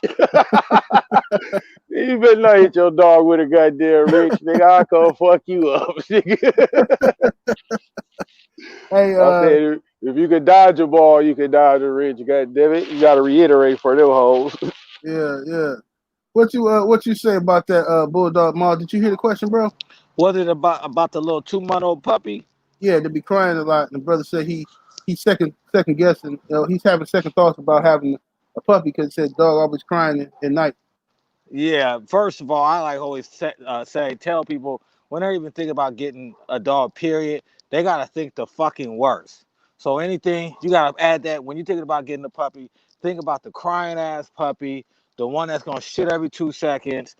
You better not hit your dog with a goddamn wrench, nigga. I'll come fuck you up, nigga. Hey, I said, if you could dodge a ball, you could dodge a wrench. God damn it, you got to reiterate for them hoes. yeah. What you say about that Bulldog Mall? Did you hear the question, bro? Was it about the little 2-month-old puppy? Yeah, to be crying a lot. And the brother said he's second guessing. He's having second thoughts about having a puppy because he said dog always crying at night. Yeah, first of all, I like always tell people when they're even thinking about getting a dog, period, they gotta think the fucking worst. So anything you gotta add that when you're thinking about getting a puppy, think about the crying ass puppy, the one that's gonna shit every 2 seconds,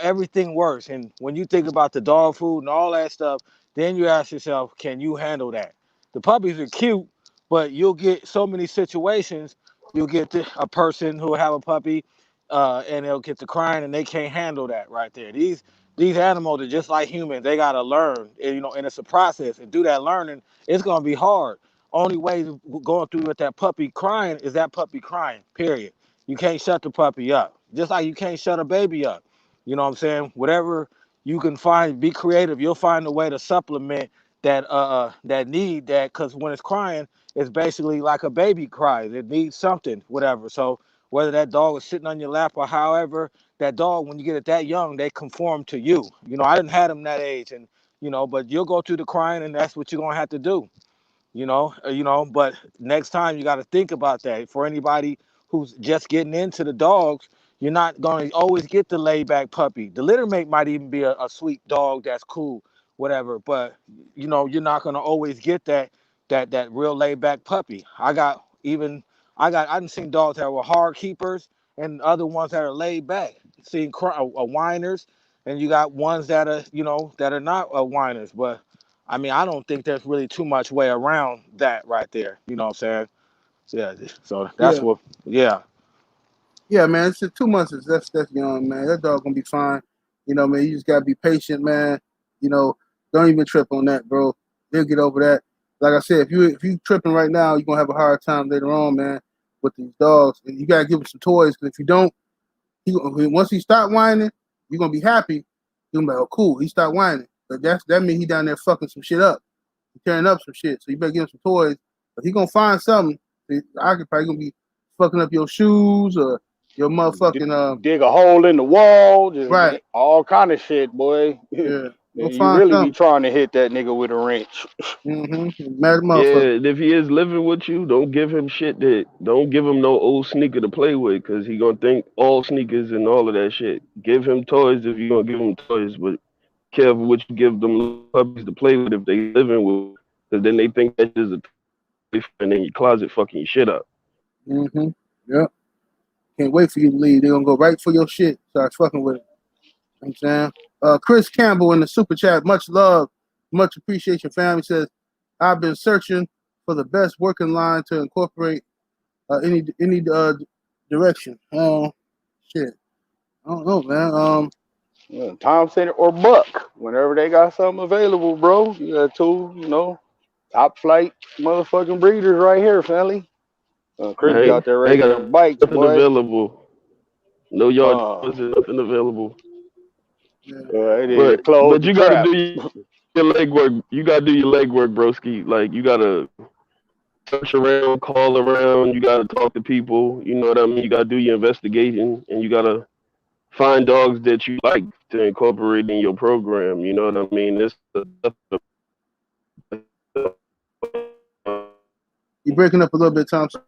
everything worse. And when you think about the dog food and all that stuff, then you ask yourself, can you handle that? The puppies are cute, but you'll get so many situations. You'll get a person who will have a puppy and they'll get to crying and they can't handle that right there. These animals are just like humans. They gotta learn, and it's a process. And do that learning, it's gonna be hard. Only way going through with that puppy crying is that puppy crying. Period. You can't shut the puppy up, just like you can't shut a baby up. You know what I'm saying? Whatever you can find, be creative. You'll find a way to supplement that need that because when it's crying, it's basically like a baby cries. It needs something, whatever. So whether that dog is sitting on your lap or however, that dog, when you get it that young, they conform to you. I didn't have them that age, and but you'll go through the crying, and that's what you're gonna have to do. But next time you got to think about that. For anybody who's just getting into the dogs, you're not going to always get the laid back puppy. The litter mate might even be a sweet dog that's cool, whatever. But you're not going to always get that real laid back puppy. I done seen dogs that were hard keepers and other ones that are laid back. Seen whiners, and you got ones that are that are not whiners, but I mean, I don't think there's really too much way around that right there. You know what I'm saying? Yeah. So that's Yeah, what. Yeah. yeah, man. It's just 2 months. That's young, man. That dog gonna be fine. Man. You just gotta be patient, man. Don't even trip on that, bro. They'll get over that. Like I said, if you tripping right now, you're gonna have a hard time later on, man, with these dogs. And you gotta give him some toys. Because if you don't, once he start whining, you're gonna be happy. You're gonna be like, oh, cool, he stopped whining. But that means he down there fucking some shit up, tearing up some shit. So you better give him some toys. But he gonna find something. The occupy gonna be fucking up your shoes or your motherfucking Dig a hole in the wall, right. just all kind of shit, boy. Yeah, go You find really be something. trying to hit that nigga with a wrench. Mad motherfucker. Yeah, and if he is living with you, don't give him shit don't give him no old sneaker to play with, because he gonna think all sneakers and all of that shit. Give him toys if you're gonna give him toys, but careful what you give them puppies to play with if they living with, because then they think that is a toy and then your closet fucking your shit up. Yep. Can't wait for you to leave. They're gonna go right for your shit. Start fucking with it. You know what I'm saying? Chris Campbell in the super chat, much love, much appreciation, family. Says, I've been searching for the best working line to incorporate any direction. Oh shit. I don't know, man. Yeah, Thompson or Buck, whenever they got something available, bro. You got two, top flight motherfucking breeders right here, family. Chris be out there I ain't raising got them bikes, nothing boy. available. No yard Uh, toys and nothing available. Yeah. it is close But the you gotta trap. do your legwork. You gotta do your legwork, broski. Like you gotta search around, call around. You gotta talk to people. You know what I mean? You gotta do your investigation, and you gotta find dogs that you like to incorporate in your program. You know what I mean? You breaking up a little bit, Thompson.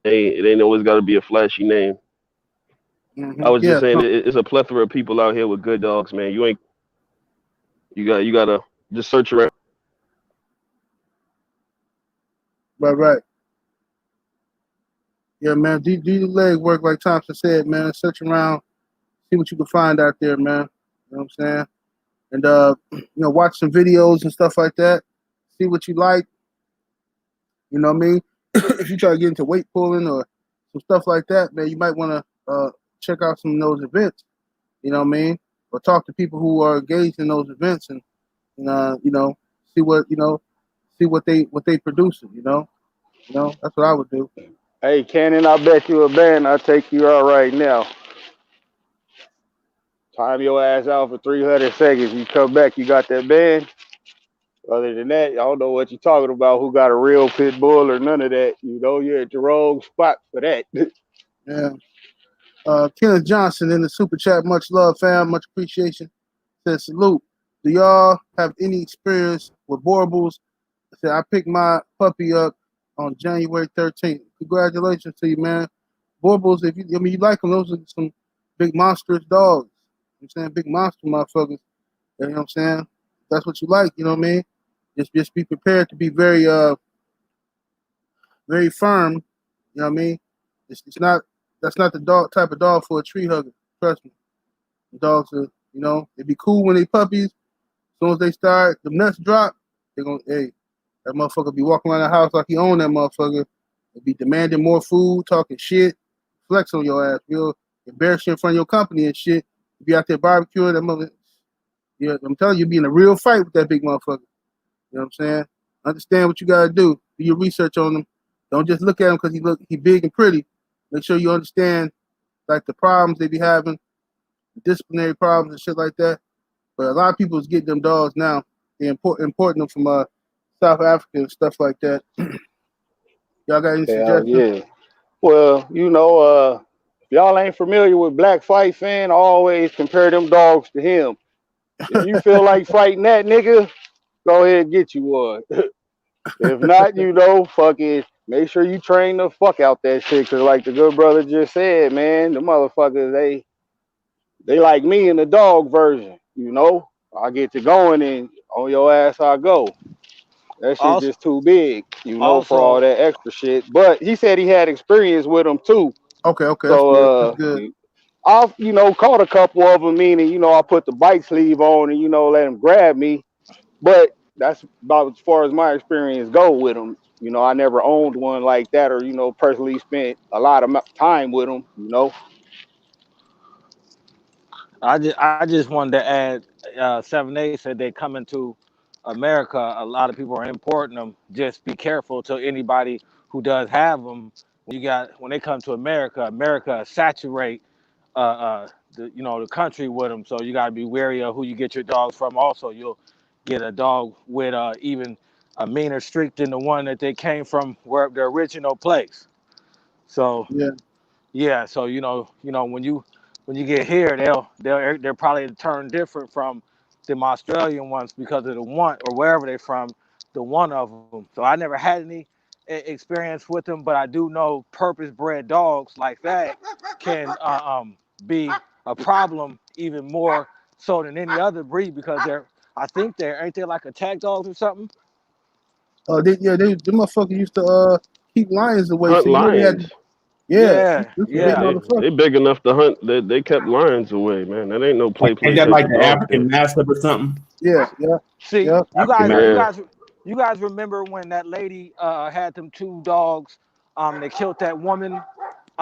It ain't always got to be a flashy name. I was just Yeah. saying it's a plethora of people out here with good dogs, man. You gotta just search around. Right. Yeah, man. Do your leg work like Thompson said, man. Search around, see what you can find out there, man. You know what I'm saying? And watch some videos and stuff like that. See what you like. You know what I mean? If you try to get into weight pulling or some stuff like that, man, you might want to check out some of those events. You know what I mean? Or talk to people who are engaged in those events and see what they producing. That's what I would do. Hey, Cannon, I bet you a band. I'll take you out right now. Time your ass out for 300 seconds. You come back, you got that band. Other than that, I don't know what you're talking about. Who got a real pit bull or none of that? You're at the wrong spot for that. Yeah. Kenneth Johnson in the super chat. Much love, fam. Much appreciation. Says salute. Do y'all have any experience with Borbles? Said I picked my puppy up on January 13th. Congratulations to you, man. Borbles, if you like them, those are some big monstrous dogs. You know what I'm saying? Big monster motherfuckers. You know what I'm saying? That's what you like, you know what I mean? Just be prepared to be very very firm, you know what I mean? It's not that's not the dog type of dog for a tree hugger. Trust me. The dogs are, you know, they be cool when they puppies. As soon as they start, the nuts drop, they're gonna that motherfucker be walking around the house like he own that motherfucker. They be demanding more food, talking shit, flex on your ass, real embarrass you in front of your company and shit. You be out there barbecuing, that mother. Yeah, I'm telling you, be in a real fight with that big motherfucker. You know what I'm saying? Understand what you gotta do. Do your research on them. Don't just look at him because he big and pretty. Make sure you understand like the problems they be having, the disciplinary problems and shit like that. But a lot of people is getting them dogs now. They importing them from South Africa and stuff like that. Y'all got any Hell suggestions? yeah. Well, you know, if y'all ain't familiar with Black Fight Fan, always compare them dogs to him. If you feel like fighting that nigga, go ahead and get you one. If not, you know, fuck it. Make sure you train the fuck out that shit, cause like the good brother just said, man, the motherfuckers they like me in the dog version. You know, I get to going and on your ass I go. That shit Also, just too big, you know, for all also, that extra shit. But he said he had experience with them too. Okay, that's So good. That's good. I've, you know, caught a couple of them, meaning, you know, I put the bike sleeve on and, you know, let them grab me. But that's about as far as my experience go with them. You know, I never owned one like that or, you know, personally spent a lot of time with them, you know. I just wanted to add. 7A said they coming to America. A lot of people are importing them. Just be careful to anybody who does have them. When they come to America, America saturate the country with them. So you gotta be wary of who you get your dogs from. Also, you'll get a dog with even a meaner streak than the one that they came from where their original place. So Yeah, yeah, so when you get here, they're probably turn different from them Australian ones because of the one or wherever they're from, the one of them. So I never had any experience with them, but I do know purpose-bred dogs like that can be a problem even more so than any other breed because I think they're ain't they like attack dogs or something? they motherfuckers used to keep lions away. Hunt So you really had to, lions. yeah, Yeah, this a big Yeah, yeah. they motherfucker. big enough to hunt. They kept lions away, man. That ain't no play Ain't play that type like of the dog there. African Mastiff or something? Yeah, yeah, See, yeah. you African guys, Mastiff. you Yeah, guys, you guys remember when that lady had them two dogs? They killed that woman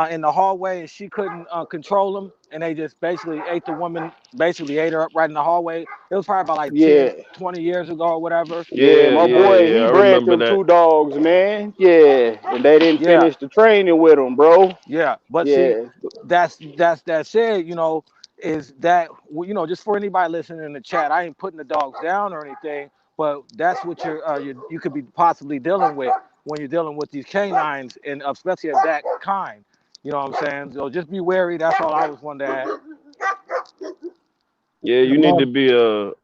in the hallway, and she couldn't control them, and they just basically ate the woman, basically ate her up right in the hallway. It was probably about like Yeah. 10, 20 years ago or whatever. Yeah, yeah, my You know, boy, yeah, he yeah. I bred remember them that. two dogs, man. Yeah. And they didn't yeah, finish the training with them, bro. yeah. But see, Yeah. that's said. Is that just for anybody listening in the chat? I ain't putting the dogs down or anything, but that's what you could be possibly dealing with when you're dealing with these canines, and especially of that kind. You know what I'm saying? So just be wary. That's all I was wanting to add. Yeah, you need to be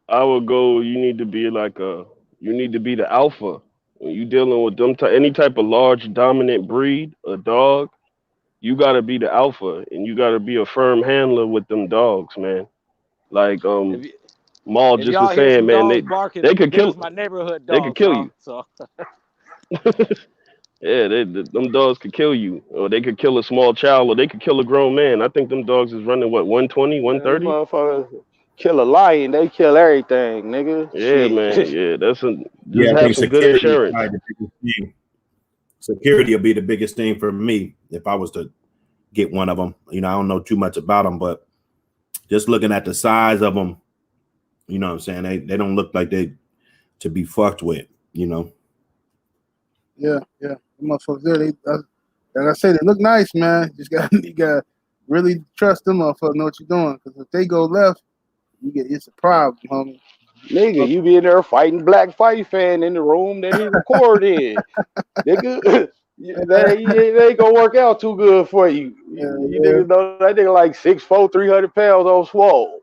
I would go. You need to be like you need to be the alpha when you dealing with them. Any type of large dominant breed, a dog, you gotta be the alpha, and you gotta be a firm handler with them dogs, man. Like If, y- Maul if just y'all was hear saying, some man, dogs barking, they could them is kill my neighborhood they could dogs, kill y'all. you. So Yeah, them dogs could kill you, or they could kill a small child, or they could kill a grown man. I think them dogs is running what 120, Man, them 130. motherfuckers kill a lion, they kill everything, nigga. Yeah, Shit. man. Yeah, Yeah, just I have think some good security is insurance. probably the biggest thing. Security will be the biggest thing for me if I was to get one of them. I don't know too much about them, but just looking at the size of them, you know what I'm saying? They don't look like they to be fucked with. Yeah. The motherfuckers there, like I say, they look nice, man. You got really trust them motherfuckers know what you're doing. Because if they go left, it's a problem, homie. Nigga, Motherfucker, you be in there fighting Black Fight Fan in the room that he record in. Nigga, they ain't gonna work out too good for you. You yeah, niggas know that nigga like 6'4", 300 pounds on swole.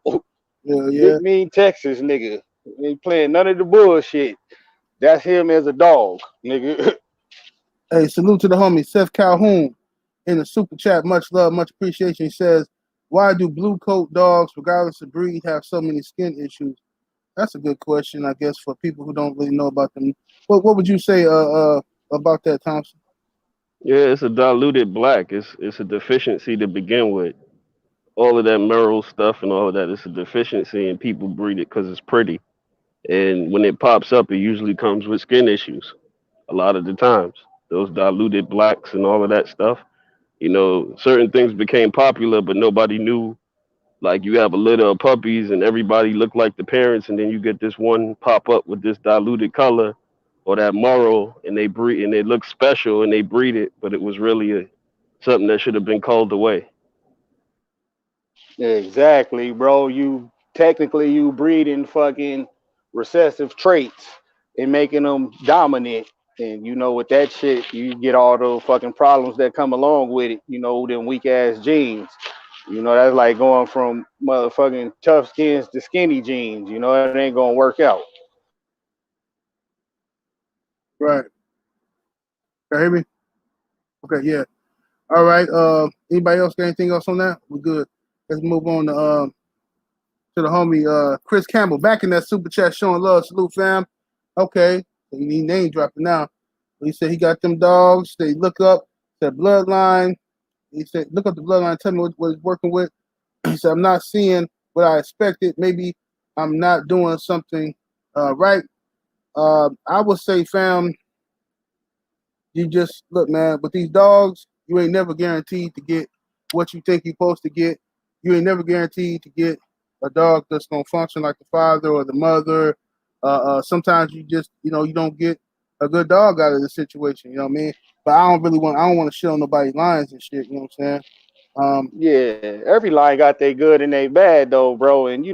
yeah. Big mean Texas nigga. Ain't playing none of the bullshit. That's him as a dog, nigga. Hey, salute to the homie Seth Calhoun in the super chat. Much love, much appreciation. He says, Why do blue coat dogs, regardless of breed, have so many skin issues? That's a good question, I guess, for people who don't really know about them. What would you say about that, Thompson? Yeah, it's a diluted black. It's a deficiency to begin with. All of that Merrill stuff and all of that, it's a deficiency, and people breed it because it's pretty. And when it pops up, it usually comes with skin issues. A lot of the times, those diluted blacks and all of that stuff. Certain things became popular, but nobody knew. Like you have a litter of puppies, and everybody look like the parents, and then you get this one pop up with this diluted color or that Merle, and they breed, and it looks special, and they breed it, but it was really something that should have been called away. Exactly, bro. You breeding fucking recessive traits and making them dominant. And with that shit, you get all the fucking problems that come along with it. Them weak ass genes. That's like going from motherfucking tough skins to skinny jeans. It ain't gonna work out. Right. Can you hear me? Okay, yeah. All right. Anybody else got anything else on that? We're good. Let's move on to the homie Chris Campbell back in that super chat showing love. Salute, fam. Okay. So you need name dropping now. He said he got them dogs. They look up the bloodline. He said, look up the bloodline. Tell me what he's working with. He said, I'm not seeing what I expected. Maybe I'm not doing something right. I would say, fam, you just look, man, with these dogs, you ain't never guaranteed to get what you think you're supposed to get. You ain't never guaranteed to get a dog that's gonna function like the father or the mother. Sometimes you just, you don't get a good dog out of the situation. You know what I mean? But I don't want to shit on nobody's lines and shit. You know what I'm saying? Yeah, every line got they good and they bad though, bro. And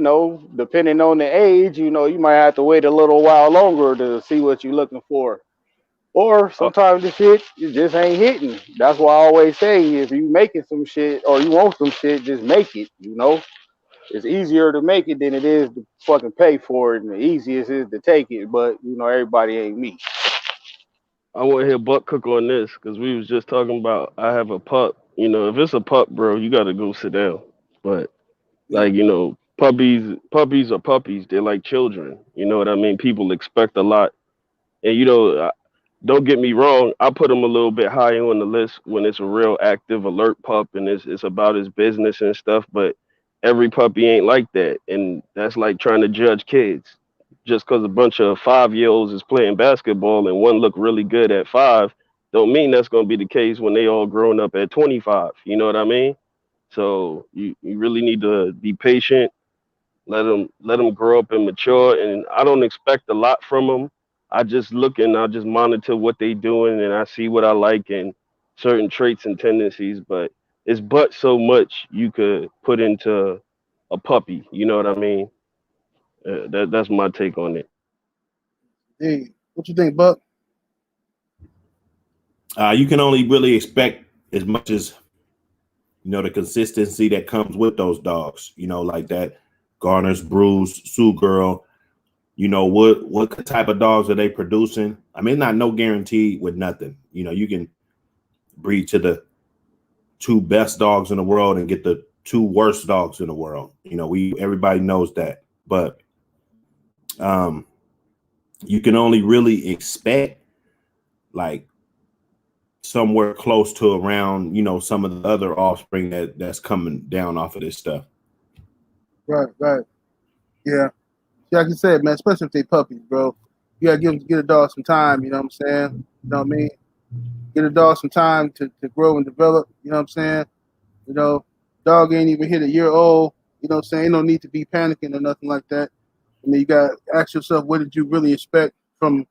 depending on the age, you might have to wait a little while longer to see what you're looking for. Or Uh, sometimes the shit it just ain't hitting. That's why I always say if you making some shit or you want some shit, just make it. It's easier to make it than it is to fucking pay for it, and the easiest is to take it. But everybody ain't me. I want to hear Buck Cook on this because we was just talking about I have a pup. If it's a pup, bro, you got to go sit down. But yeah, puppies are puppies. They're like children. You know what I mean? People expect a lot, and don't get me wrong, I put him a little bit higher on the list when it's a real active, alert pup and it's about his business and stuff. But every puppy ain't like that, and that's like trying to judge kids. Just because a bunch of 5 year olds is playing basketball and one look really good at 5, don't mean that's going to be the case when they all grown up at 25. You know what I mean? So you really need to be patient, let them grow up and mature. And I don't expect a lot from them. I just look and I just monitor what they doing and I see what I like and certain traits and tendencies. But it's but so much you could put into a puppy. You know what I mean? That's my take on it. hey, what you think, Buck? You can only really expect as much as the consistency that comes with those dogs. Like that Garner's Bruise, Sue Girl. What type of dogs are they producing? I mean, not no guarantee with nothing. You can breed to the 2 best dogs in the world and get the 2 worst dogs in the world. Everybody knows that, but um, you can only really expect like somewhere close to around some of the other offspring that's coming down off of this stuff. Right, right. Yeah. Like you said, man, especially if they puppies, bro. You gotta get a dog some time, you know what I'm saying? You know what I mean? Get a dog some time to grow and develop, you know what I'm saying? You know, dog ain't even hit a year old, you know what I'm saying? Ain't no need to be panicking or nothing like that. I mean, you gotta ask yourself, what did you really expect from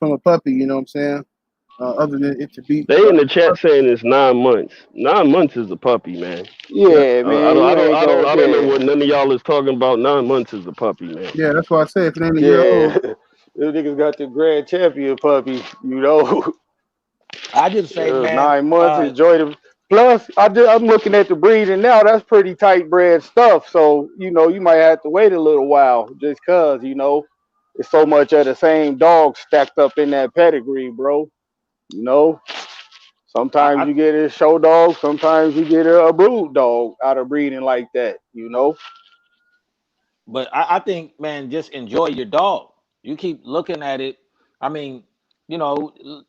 a puppy, you know what I'm saying? Other than it to be They in the chat saying it's 9 months. 9 months is a puppy, man. yeah, Yeah, man, you ain't gonna. I don't know what Yeah, none of y'all is talking about. 9 months is a puppy, man. yeah, that's why I say if it ain't a year yeah. old, Them niggas got the grand champion puppy. I just say, man, 9 months. Enjoy them. Plus, I'm looking at the breeding now. That's pretty tight bred stuff. So you might have to wait a little while just cause it's so much of the same dog stacked up in that pedigree, bro. You know. Sometimes you get a show dog, sometimes you get a brood dog out of breeding like that, you know. But I think, man, just enjoy your dog. You keep looking at it. I mean,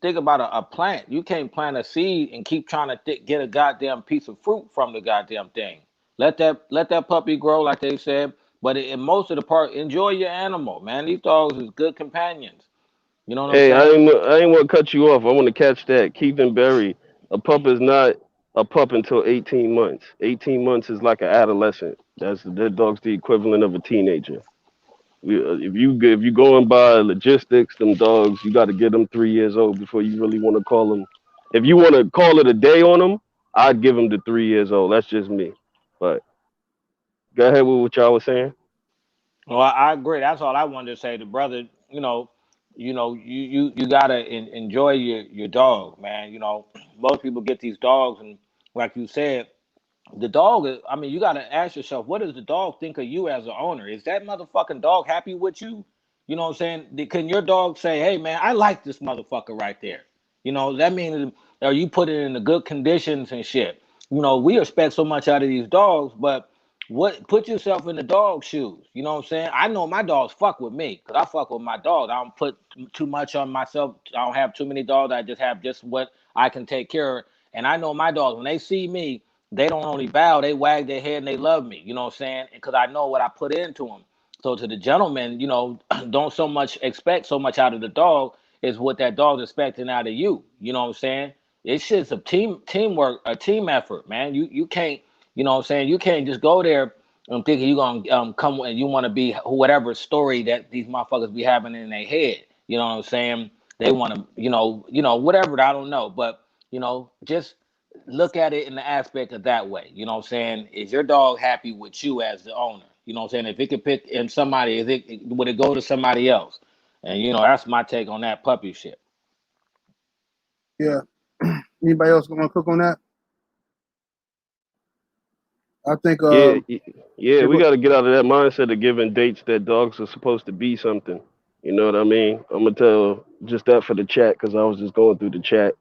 think about a plant. You can't plant a seed and keep trying to get a goddamn piece of fruit from the goddamn thing. Let that puppy grow, like they said. But in most of the part, enjoy your animal, man. These dogs is good companions. You know what I'm Hey, I saying? ain't want to cut you off. I want to catch that. Keith and Berry. A pup is not a pup until 18 months. 18 months is like an adolescent. That dog's the equivalent of a teenager. If you going by logistics, them dogs, you got to get them 3 years old before you really want to call them. If you want to call it a day on them, I'd give them to 3 years old. That's just me. But go ahead with what y'all was saying. Well, I agree. That's all I wanted to say. The brother, you gotta enjoy your dog, man. Most people get these dogs, and like you said, the dog is, I mean, you got to ask yourself, what does the dog think of you as an owner? Is that motherfucking dog happy with you? You know what I'm saying? Can your dog say, hey, man, I like this motherfucker right there? That means, or you put it in the good conditions and shit. We expect so much out of these dogs, but put yourself in the dog's shoes. You know what I'm saying? I know my dogs fuck with me because I fuck with my dog. I don't put too much on myself. I don't have too many dogs. I just have just what I can take care of. And I know my dogs, when they see me, they don't only bow, they wag their head and they love me, you know what I'm saying? Because I know what I put into them. So to the gentleman, don't so much expect so much out of the dog is what that dog's expecting out of you. You know what I'm saying? It's just a teamwork, a team effort, man. You can't, you know what I'm saying? You can't just go there and thinking you're gonna come and you want to be whatever story that these motherfuckers be having in their head. You know what I'm saying? They want to, whatever. I don't know, but just look at it in the aspect of that way. You know what I'm saying? Is your dog happy with you as the owner? You know what I'm saying? If it could pick in somebody, would it go to somebody else? And that's my take on that puppy shit. Yeah. Anybody else want to cook on that? I think Yeah, we got to get out of that mindset of giving dates that dogs are supposed to be something. You know what I mean? I'm gonna tell just that for the chat because I was just going through the chat.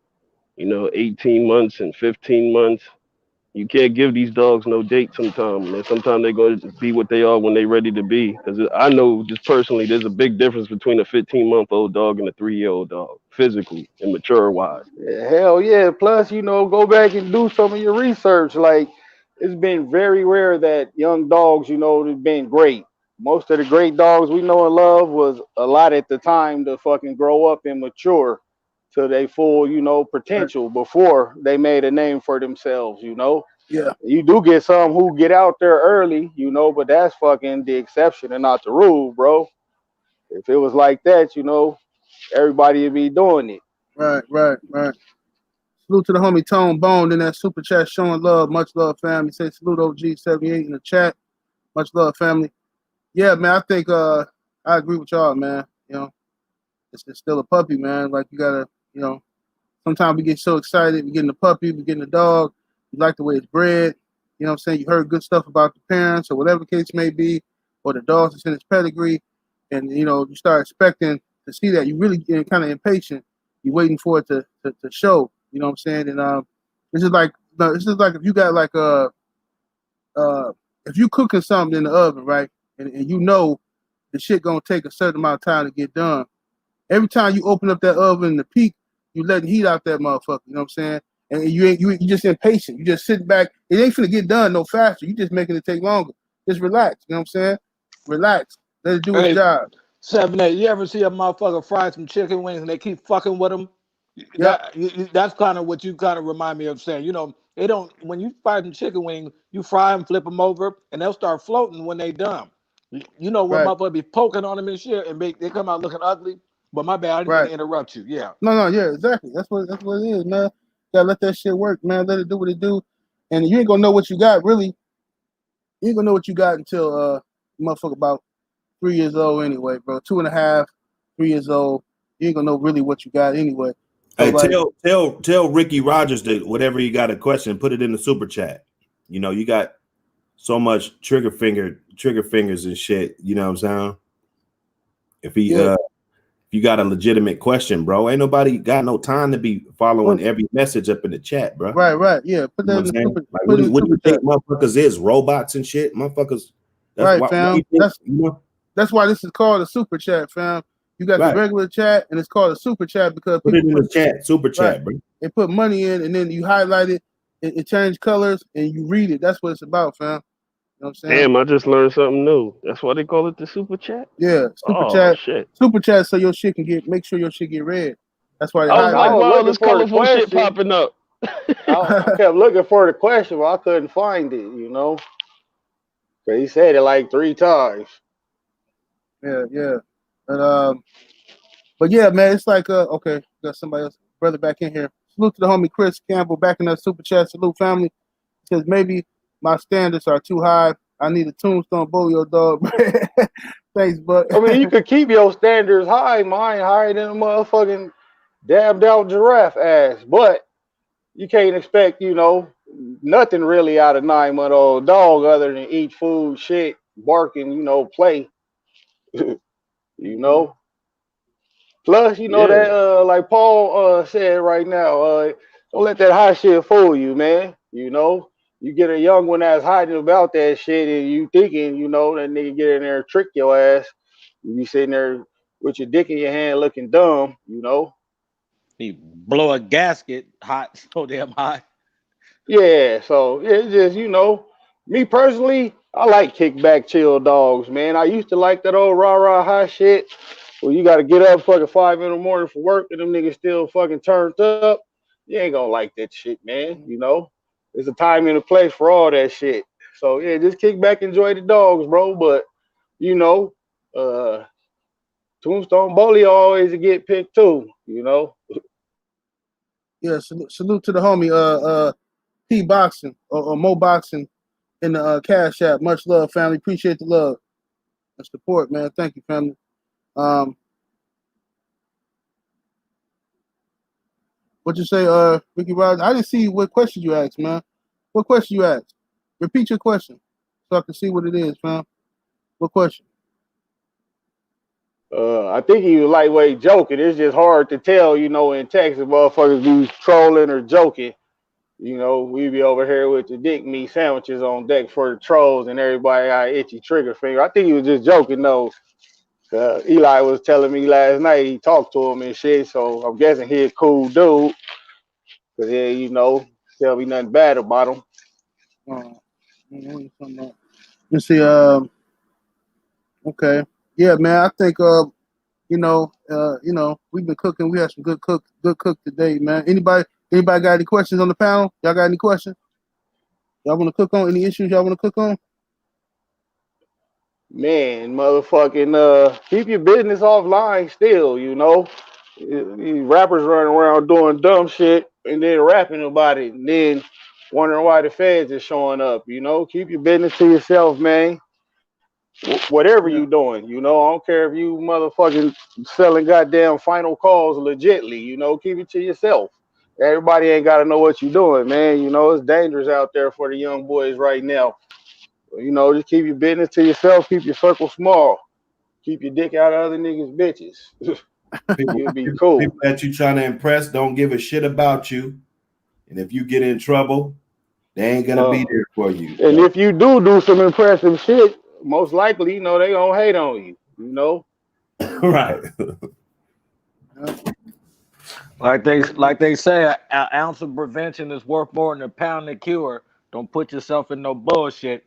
18 months and 15 months. You can't give these dogs no date sometimes, man. Sometimes they're going to be what they are when they're ready to be. Because I know just personally, there's a big difference between a 15-month-old dog and a 3-year-old dog, physically and mature-wise. Hell yeah. Plus, go back and do some of your research. Like, it's been very rare that young dogs, have been great. Most of the great dogs we know and love was a lot at the time to fucking grow up and mature to their full, potential before they made a name for themselves. Yeah. You do get some who get out there early, but that's fucking the exception and not the rule, bro. If it was like that, everybody would be doing it. Right. Salute to the homie Tone Bone in that super chat showing love. Much love, family. Say salute OG78 in the chat. Much love, family. Yeah, man, I think I agree with y'all, man. It's still a puppy, man. Like you gotta, sometimes we get so excited, we getting the puppy, we getting the dog, we like the way it's bred. You know what I'm saying? You heard good stuff about the parents or whatever the case may be, or the dog that's in its pedigree, and you start expecting to see that. You really get kind of impatient. You're waiting for it to show. You know what I'm saying? And this is like if you got like if you cooking something in the oven, right? And the shit gonna take a certain amount of time to get done. Every time you open up that oven in the peak, you letting heat out that motherfucker. You know what I'm saying? And you just impatient. You just sitting back. It ain't finna get done no faster. You just making it take longer. Just relax. You know what I'm saying? Relax. Let it do its job. 78, you ever see a motherfucker fry some chicken wings and they keep fucking with them? Yep. That's kind of what you kind of remind me of saying. They don't, when you fry some chicken wings, you fry them, flip them over, and they'll start floating when they done. When Right. motherfucker be poking on them and shit, and they come out looking ugly. But my bad, I didn't mean to interrupt you. Yeah. No, yeah, exactly. That's what it is, man. Gotta let that shit work, man. Let it do what it do. And you ain't gonna know what you got, really. You ain't gonna know what you got until motherfucker about 3 years old anyway, bro. 2.5, 3 years old. You ain't gonna know really what you got anyway. So hey, tell Ricky Rogers that whatever you got a question, put it in the super chat. You got so much trigger fingers and shit. You know what I'm saying? If If you got a legitimate question, bro, ain't nobody got no time to be following every message up in the chat, bro. Right. Yeah, put that in the super. Like, what do you think motherfuckers is? Robots and shit, motherfuckers. That's right, fam. That's why this is called a super chat, fam. You got the regular chat, and it's called a super chat because put it in the chat, super chat, bro. They put money in, and then you highlight it, it changes colors, and you read it. That's what it's about, fam. You know what I'm saying? Damn, I just learned something new. That's why they call it the super chat? Yeah, super chat. Shit. Super chat so your shit can make sure your shit get read. That's why they I was like, wow, this colorful shit popping up. I kept looking for the question, but I couldn't find it, you know. Cause he said it like 3 times. Yeah. But yeah, man, it's like okay, got somebody else, brother back in here. Salute to the homie Chris Campbell back in that super chat. Salute family. Says maybe my standards are too high. I need a tombstone bolio dog. Thanks, but I mean, you could keep your standards high, mine higher than a motherfucking damned out giraffe ass, but you can't expect, you know, nothing really out of 9-month-old dog other than eat food, shit, barking, you know, play. You know. Plus, you know that like Paul said right now, don't let that hot shit fool you, man. You know, you get a young one that's hiding about that shit and you thinking, you know, that nigga get in there and trick your ass. You be sitting there with your dick in your hand looking dumb, you know. He blow a gasket hot, so damn hot. Yeah, so it's just, you know, me personally, I like kickback chill dogs, man. I used to like that old rah-rah high shit. Well, you got to get up fucking 5 in the morning for work and them niggas still fucking turned up. You ain't gonna like that shit, man. You know, there's a time and a place for all that shit. So yeah, just kick back, enjoy the dogs, bro. But you know, Tombstone Bully always get picked too. You know. Yeah, salute to the homie P Boxing or Mo Boxing in the Cash App. Much love, family. Appreciate the love and support, man. Thank you, family. What you say, Ricky Rod? I didn't see what question you asked, man. What question you asked? Repeat your question so I can see what it is, fam. What question? I think he was lightweight joking. It's just hard to tell, you know, in Texas, motherfuckers be trolling or joking. You know, we be over here with the dick meat sandwiches on deck for the trolls, and everybody got itchy trigger finger. I think he was just joking, though. Eli was telling me last night he talked to him and shit, so I'm guessing he a cool dude. Cause yeah, you know, tell me nothing bad about him. Let's see. Okay. Yeah, man. I think you know, we've been cooking. We had some good cook today, man. Anybody got any questions on the panel? Y'all got any questions? Y'all want to cook on any issues? Y'all want to cook on? Man, motherfucking keep your business offline still, you know. These rappers running around doing dumb shit and then rapping about it and then wondering why the feds is showing up, you know. Keep your business to yourself, man. Whatever you doing, you know. I don't care if you motherfucking selling goddamn final calls legitly, you know. Keep it to yourself. Everybody ain't got to know what you're doing, man. You know, it's dangerous out there for the young boys right now. You know, just keep your business to yourself. Keep your circle small. Keep your dick out of other niggas' bitches. You'll be cool. People that you trying to impress don't give a shit about you. And if you get in trouble, they ain't going to be there for you. And if you do some impressive shit, most likely, you know, they going to hate on you, you know? Right. Like they say, an ounce of prevention is worth more than a pound of cure. Don't put yourself in no bullshit.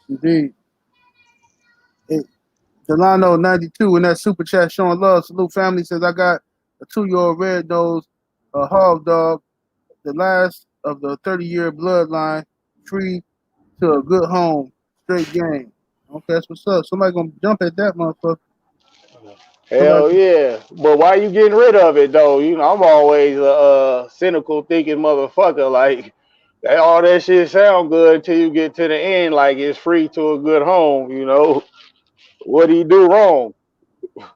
Indeed. Delano 92 in that super chat showing love. Salute family says I got a 2-year-old red nose, a hog dog, the last of the 30-year bloodline, free to a good home, straight game. Okay, that's what's up. Somebody gonna jump at that motherfucker. Hell yeah. But why you getting rid of it though? You know, I'm always a cynical thinking motherfucker. Like all that shit sound good until you get to the end, like it's free to a good home, you know. What do you do wrong?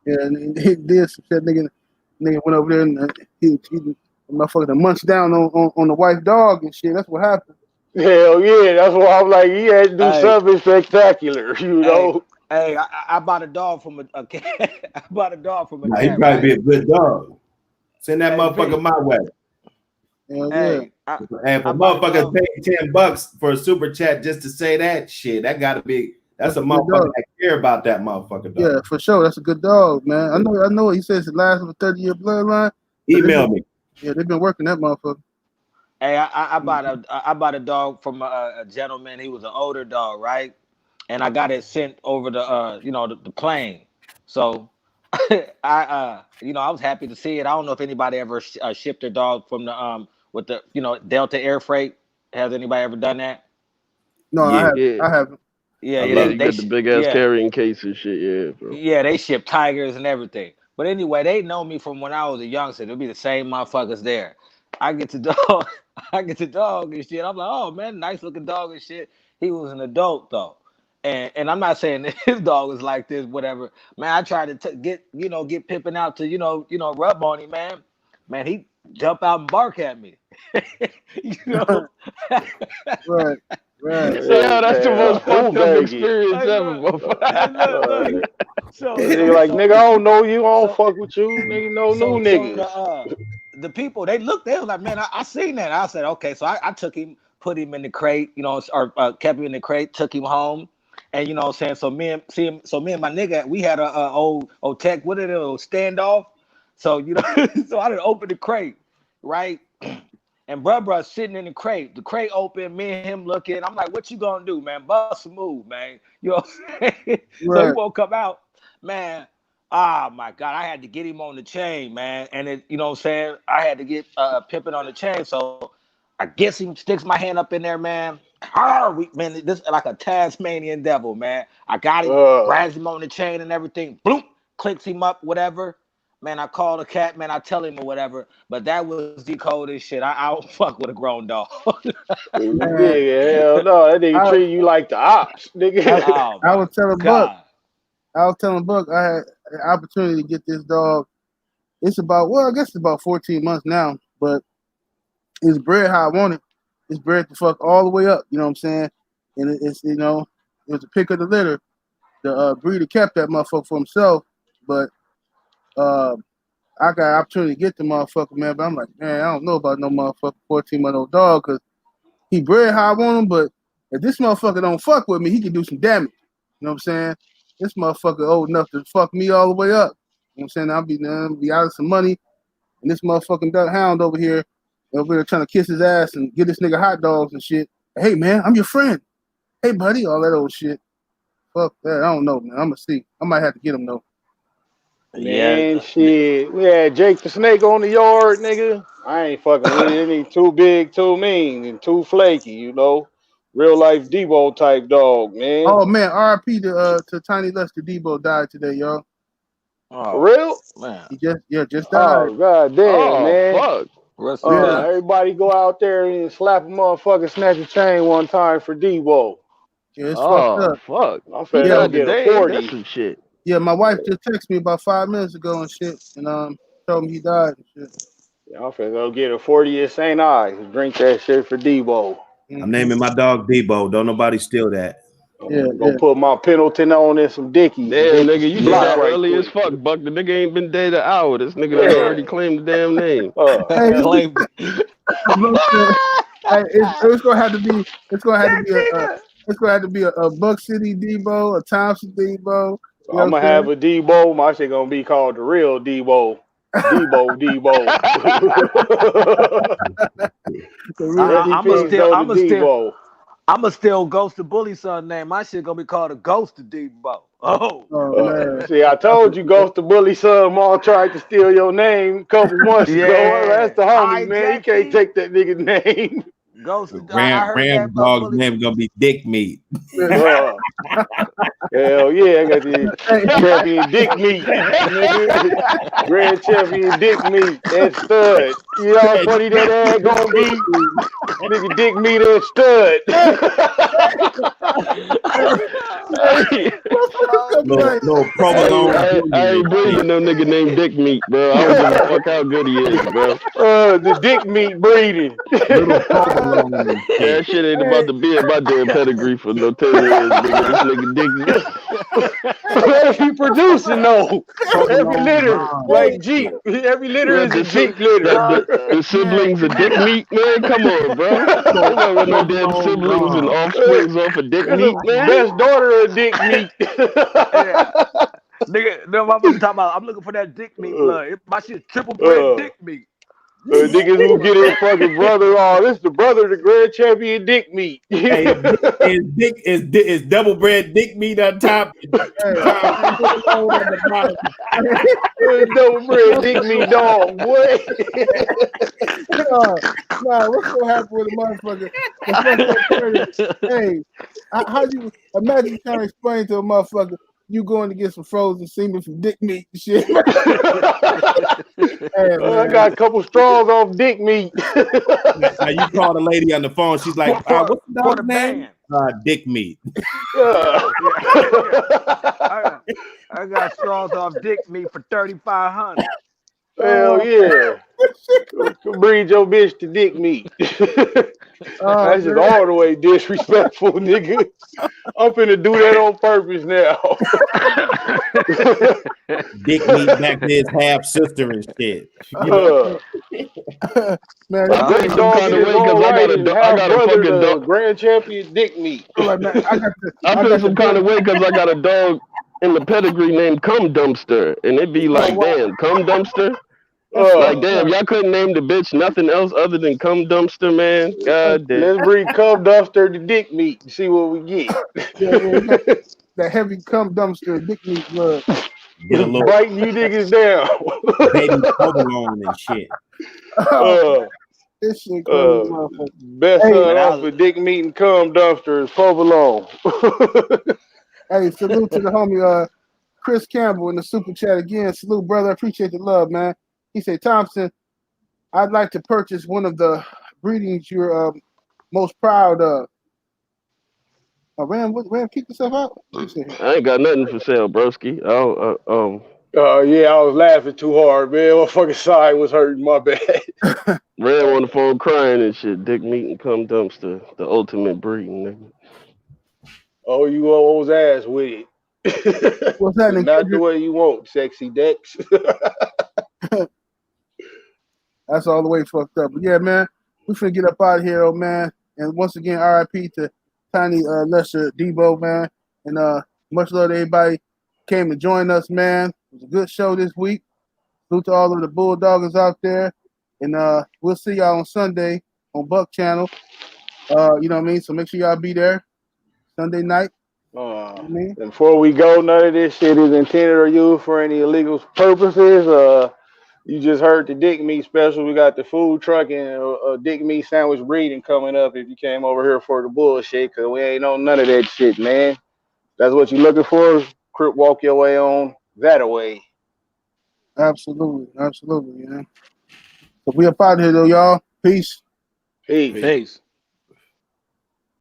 Yeah, and he did some shit. Nigga went over there and he motherfucker munched down on the wife dog and shit. That's what happened. Hell yeah, that's why I'm like, he had to do something spectacular, you know. Hey, I bought a dog from a cat. I bought a dog from a Nah, he cat, probably right? be a good dog. Send that Hey, motherfucker B. my way. Hell yeah. Hey, I, And I for bought a motherfuckers dog. paying $10 for a super chat just to say that shit, that gotta be that's That's a a good motherfucker dog. that care about that motherfucker Yeah, dog. for sure. That's a good dog, man. I know. He says it lasts of a 30-year bloodline. Email me. Yeah, they've been working that motherfucker. Hey, I bought a dog from a gentleman. He was an older dog, right? And I got it sent over the plane. So I was happy to see it. I don't know if anybody ever shipped their dog from the with the Delta Air Freight. Has anybody ever done that? No, Yeah, Yeah, I haven't. Yeah, I yeah, yeah, love they it. you they got the sh- big ass yeah. carrying case and shit. Yeah, bro. Yeah, they ship tigers and everything. But anyway, they know me from when I was a youngster. It'll be the same motherfuckers there. I get the dog, I get the dog and shit. I'm like, oh man, nice looking dog and shit. He was an adult though, and I'm not saying that his dog was like this, whatever. Man, I tried to get Pippin out to rub on him, man. Man, he jump out and bark at me. you know. Right, right. Yeah, that's the most Who fucked up baby? experience Hey, ever, look, motherfucker. look. So Nigga so like, so nigga, I don't know you. I don't so fuck with you. Nigga, no new so niggas. the people they was like, man, I seen that. I said, okay, so I took him, put him in the crate, or kept him in the crate, took him home, and what I'm saying. So me and my nigga, we had a old tech, what it is, standoff. So so I didn't open the crate, right? And bruh sitting in the crate. The crate open, me and him looking. I'm like, what you gonna do, man? Bust a move, man. You know what I'm saying? So he Right. won't come out. Man, oh my God, I had to get him on the chain, man. And it, you know what I'm saying? I had to get Pippin on the chain. So I guess he sticks my hand up in there, man. Man, this is like a Tasmanian devil, man. I got him, grabs him on the chain and everything. Boom, clicks him up, whatever. Man, I call the cat, man, I tell him or whatever. But that was the coldest shit. I don't fuck with a grown dog. Man, Nigga, hell no. That nigga I, treat you like the ops, I, nigga. Oh I my was telling Buck. God. I was telling Buck I had an opportunity to get this dog. It's about, well, I guess it's about 14 months now, but it's bred how I want it. It's bred to fuck all the way up. You know what I'm saying? And it's it was a pick of the litter. The breeder kept that motherfucker for himself, but I got an opportunity to get the motherfucker, man. But I'm like, man, I don't know about no motherfucker 14-month-old dog because he bred how I want him. But if this motherfucker don't fuck with me, he can do some damage. You know what I'm saying? This motherfucker old enough to fuck me all the way up. You know what I'm saying? I'll be out of some money, and this motherfucking duck hound over here trying to kiss his ass and get this nigga hot dogs and shit. Hey man, I'm your friend. Hey buddy, all that old shit. Fuck that. I don't know, man. I'm gonna see. I might have to get him though. Yeah. Man, shit. We had Jake the Snake on the yard, nigga. I ain't fucking with any too big, too mean, and too flaky, Real life Debo type dog, man. Oh man, RIP to Tiny Lester. Debo died today, y'all. For Oh real? man. Just died. Oh, god damn, Oh man. fuck. Rest in Yeah, peace. Everybody go out there and slap a motherfucker, snatch a chain one time for Debo. yeah, it's fucked Oh up. fuck. I'm He finna Yeah, go died get a today. Ain't that 40. some shit? yeah. My wife just texted me about 5 minutes ago and shit, and told me he died and shit. I'm finna go get a 40 at St. Ives. Drink that shit for Debo. I'm Mm-hmm. naming my dog Debo. Don't nobody steal that. Yeah, Gonna put my Pendleton on and some Dickies. And Damn, hit nigga, you the did Yeah. block that right early as quick. fuck, Buck. The nigga ain't been dead an hour. This nigga done Yeah. already claimed the damn name. Hey, Claimed look, hey, it's gonna have to be. It's gonna have to that be nigga. It's gonna have to be a Buck City Debo, a Thompson Debo. You know I'm what gonna I'm have a Debo. My shit gonna be called the real Debo. Debo. saying? The real Rest in I'ma Debo. peace, still though, to I'ma still Debo. I'ma still ghost the bully son name. My shit gonna be called a ghost of Debo. Oh. Oh man. See, I told you, Ghost the Bully son, Maul tried to steal your name a couple months ago. That's Yeah. the homie, man. He Hijacked can't me. take that nigga's name. Ghost. I Ram heard Ram's that dog's bully. name gonna be Dick Meat. Uh, Hell yeah, I got the Hey, champion dick meat, nigga. Grand champion dick meat and stud. You know how funny that ad gonna be? Nigga dick meat and stud. Hey, Oh come Little like, man. little hey, provolone I junior ain't and shit. breeding no nigga named Dick Meat, bro. I don't give a fuck how good he is, bro. The dick meat breeding. Little provolone and shit. That shit ain't about hey, to be in my damn pedigree for no 10 years, nigga. This nigga Dick Meat. reproducing though. Every litter, Provolone, like Jeep. Every litter Man, is a Jeep litter. the siblings of dick meat, man. Come on, bro. You don't got no damn provolone siblings and gum. offsprings off of dick It's meat, the man. best daughter of dick meat. Yeah. Nigga, no, I'm talking about. I'm looking for that dick meat blood. My shit's triple bred dick meat. Niggas who get his fucking brother. Oh, this is the brother of the grand champion dick meat. Hey, is double bread dick meat on top? Provolone on the bottom. Double bread dick meat dog, boy. Nah, what's gonna happen with a motherfucker? Hey, how you imagine trying to explain to a motherfucker you going to get some frozen semen from dick meat and shit? Hey, I got a couple straws off dick meat. Now you call the lady on the phone. She's like, "What's the dog's name?" Dick meat. I got straws off dick meat for 3,500. Hell yeah. Breed your bitch to dick meat. That's just all the way disrespectful, nigga. I'm finna do that on purpose now. Dick meat back to his half sister and shit. Man, I feel some kind of way because I got a fucking dog. Grand champion dick meat. like, man, I feel some kind of way because I got a dog in the pedigree named Cum Dumpster, and it'd be like, damn, Cum Dumpster. Like, damn, y'all couldn't name the bitch nothing else other than Cum Dumpster, man. God damn. Let's breed Cum Dumpster to dick meat and see what we get. That heavy cum dumpster dick meat blood. Get a little biting you niggas down. baby provolone and shit. This shit crazy, motherfucker. Best off for dick meat and cum dumpster is provolone. Hey, salute to the homie Chris Campbell in the super chat again. Salute, brother. I appreciate the love, man. He said, Thompson, I'd like to purchase one of the breedings you're most proud of. Ram, kick yourself out? I ain't got nothing for sale, broski. Yeah, I was laughing too hard, man. My fucking side was hurting, my bad. Ram on the phone crying and shit. Dick meat and cum dumpster. The ultimate breeding, nigga. Oh, you always ass with it. What's that? Not the way you want, sexy Dex. That's all the way fucked up. But yeah, man, we finna get up out of here, oh man. And once again, RIP to Tiny Lester Debo, man. And much love to everybody came to join us, man. It was a good show this week. Salute to all of the Bulldoggers out there. And we'll see y'all on Sunday on Buck Channel. You know what I mean? So make sure y'all be there Sunday night. And before we go, none of this shit is intended or used for any illegal purposes. You just heard the dick meat special. We got the food truck and a dick meat sandwich breeding coming up if you came over here for the bullshit, because we ain't on none of that shit, man. That's what you're looking for. Crip walk your way on that away. Absolutely. Absolutely, man. So we up out of here, though, y'all. Peace. Peace.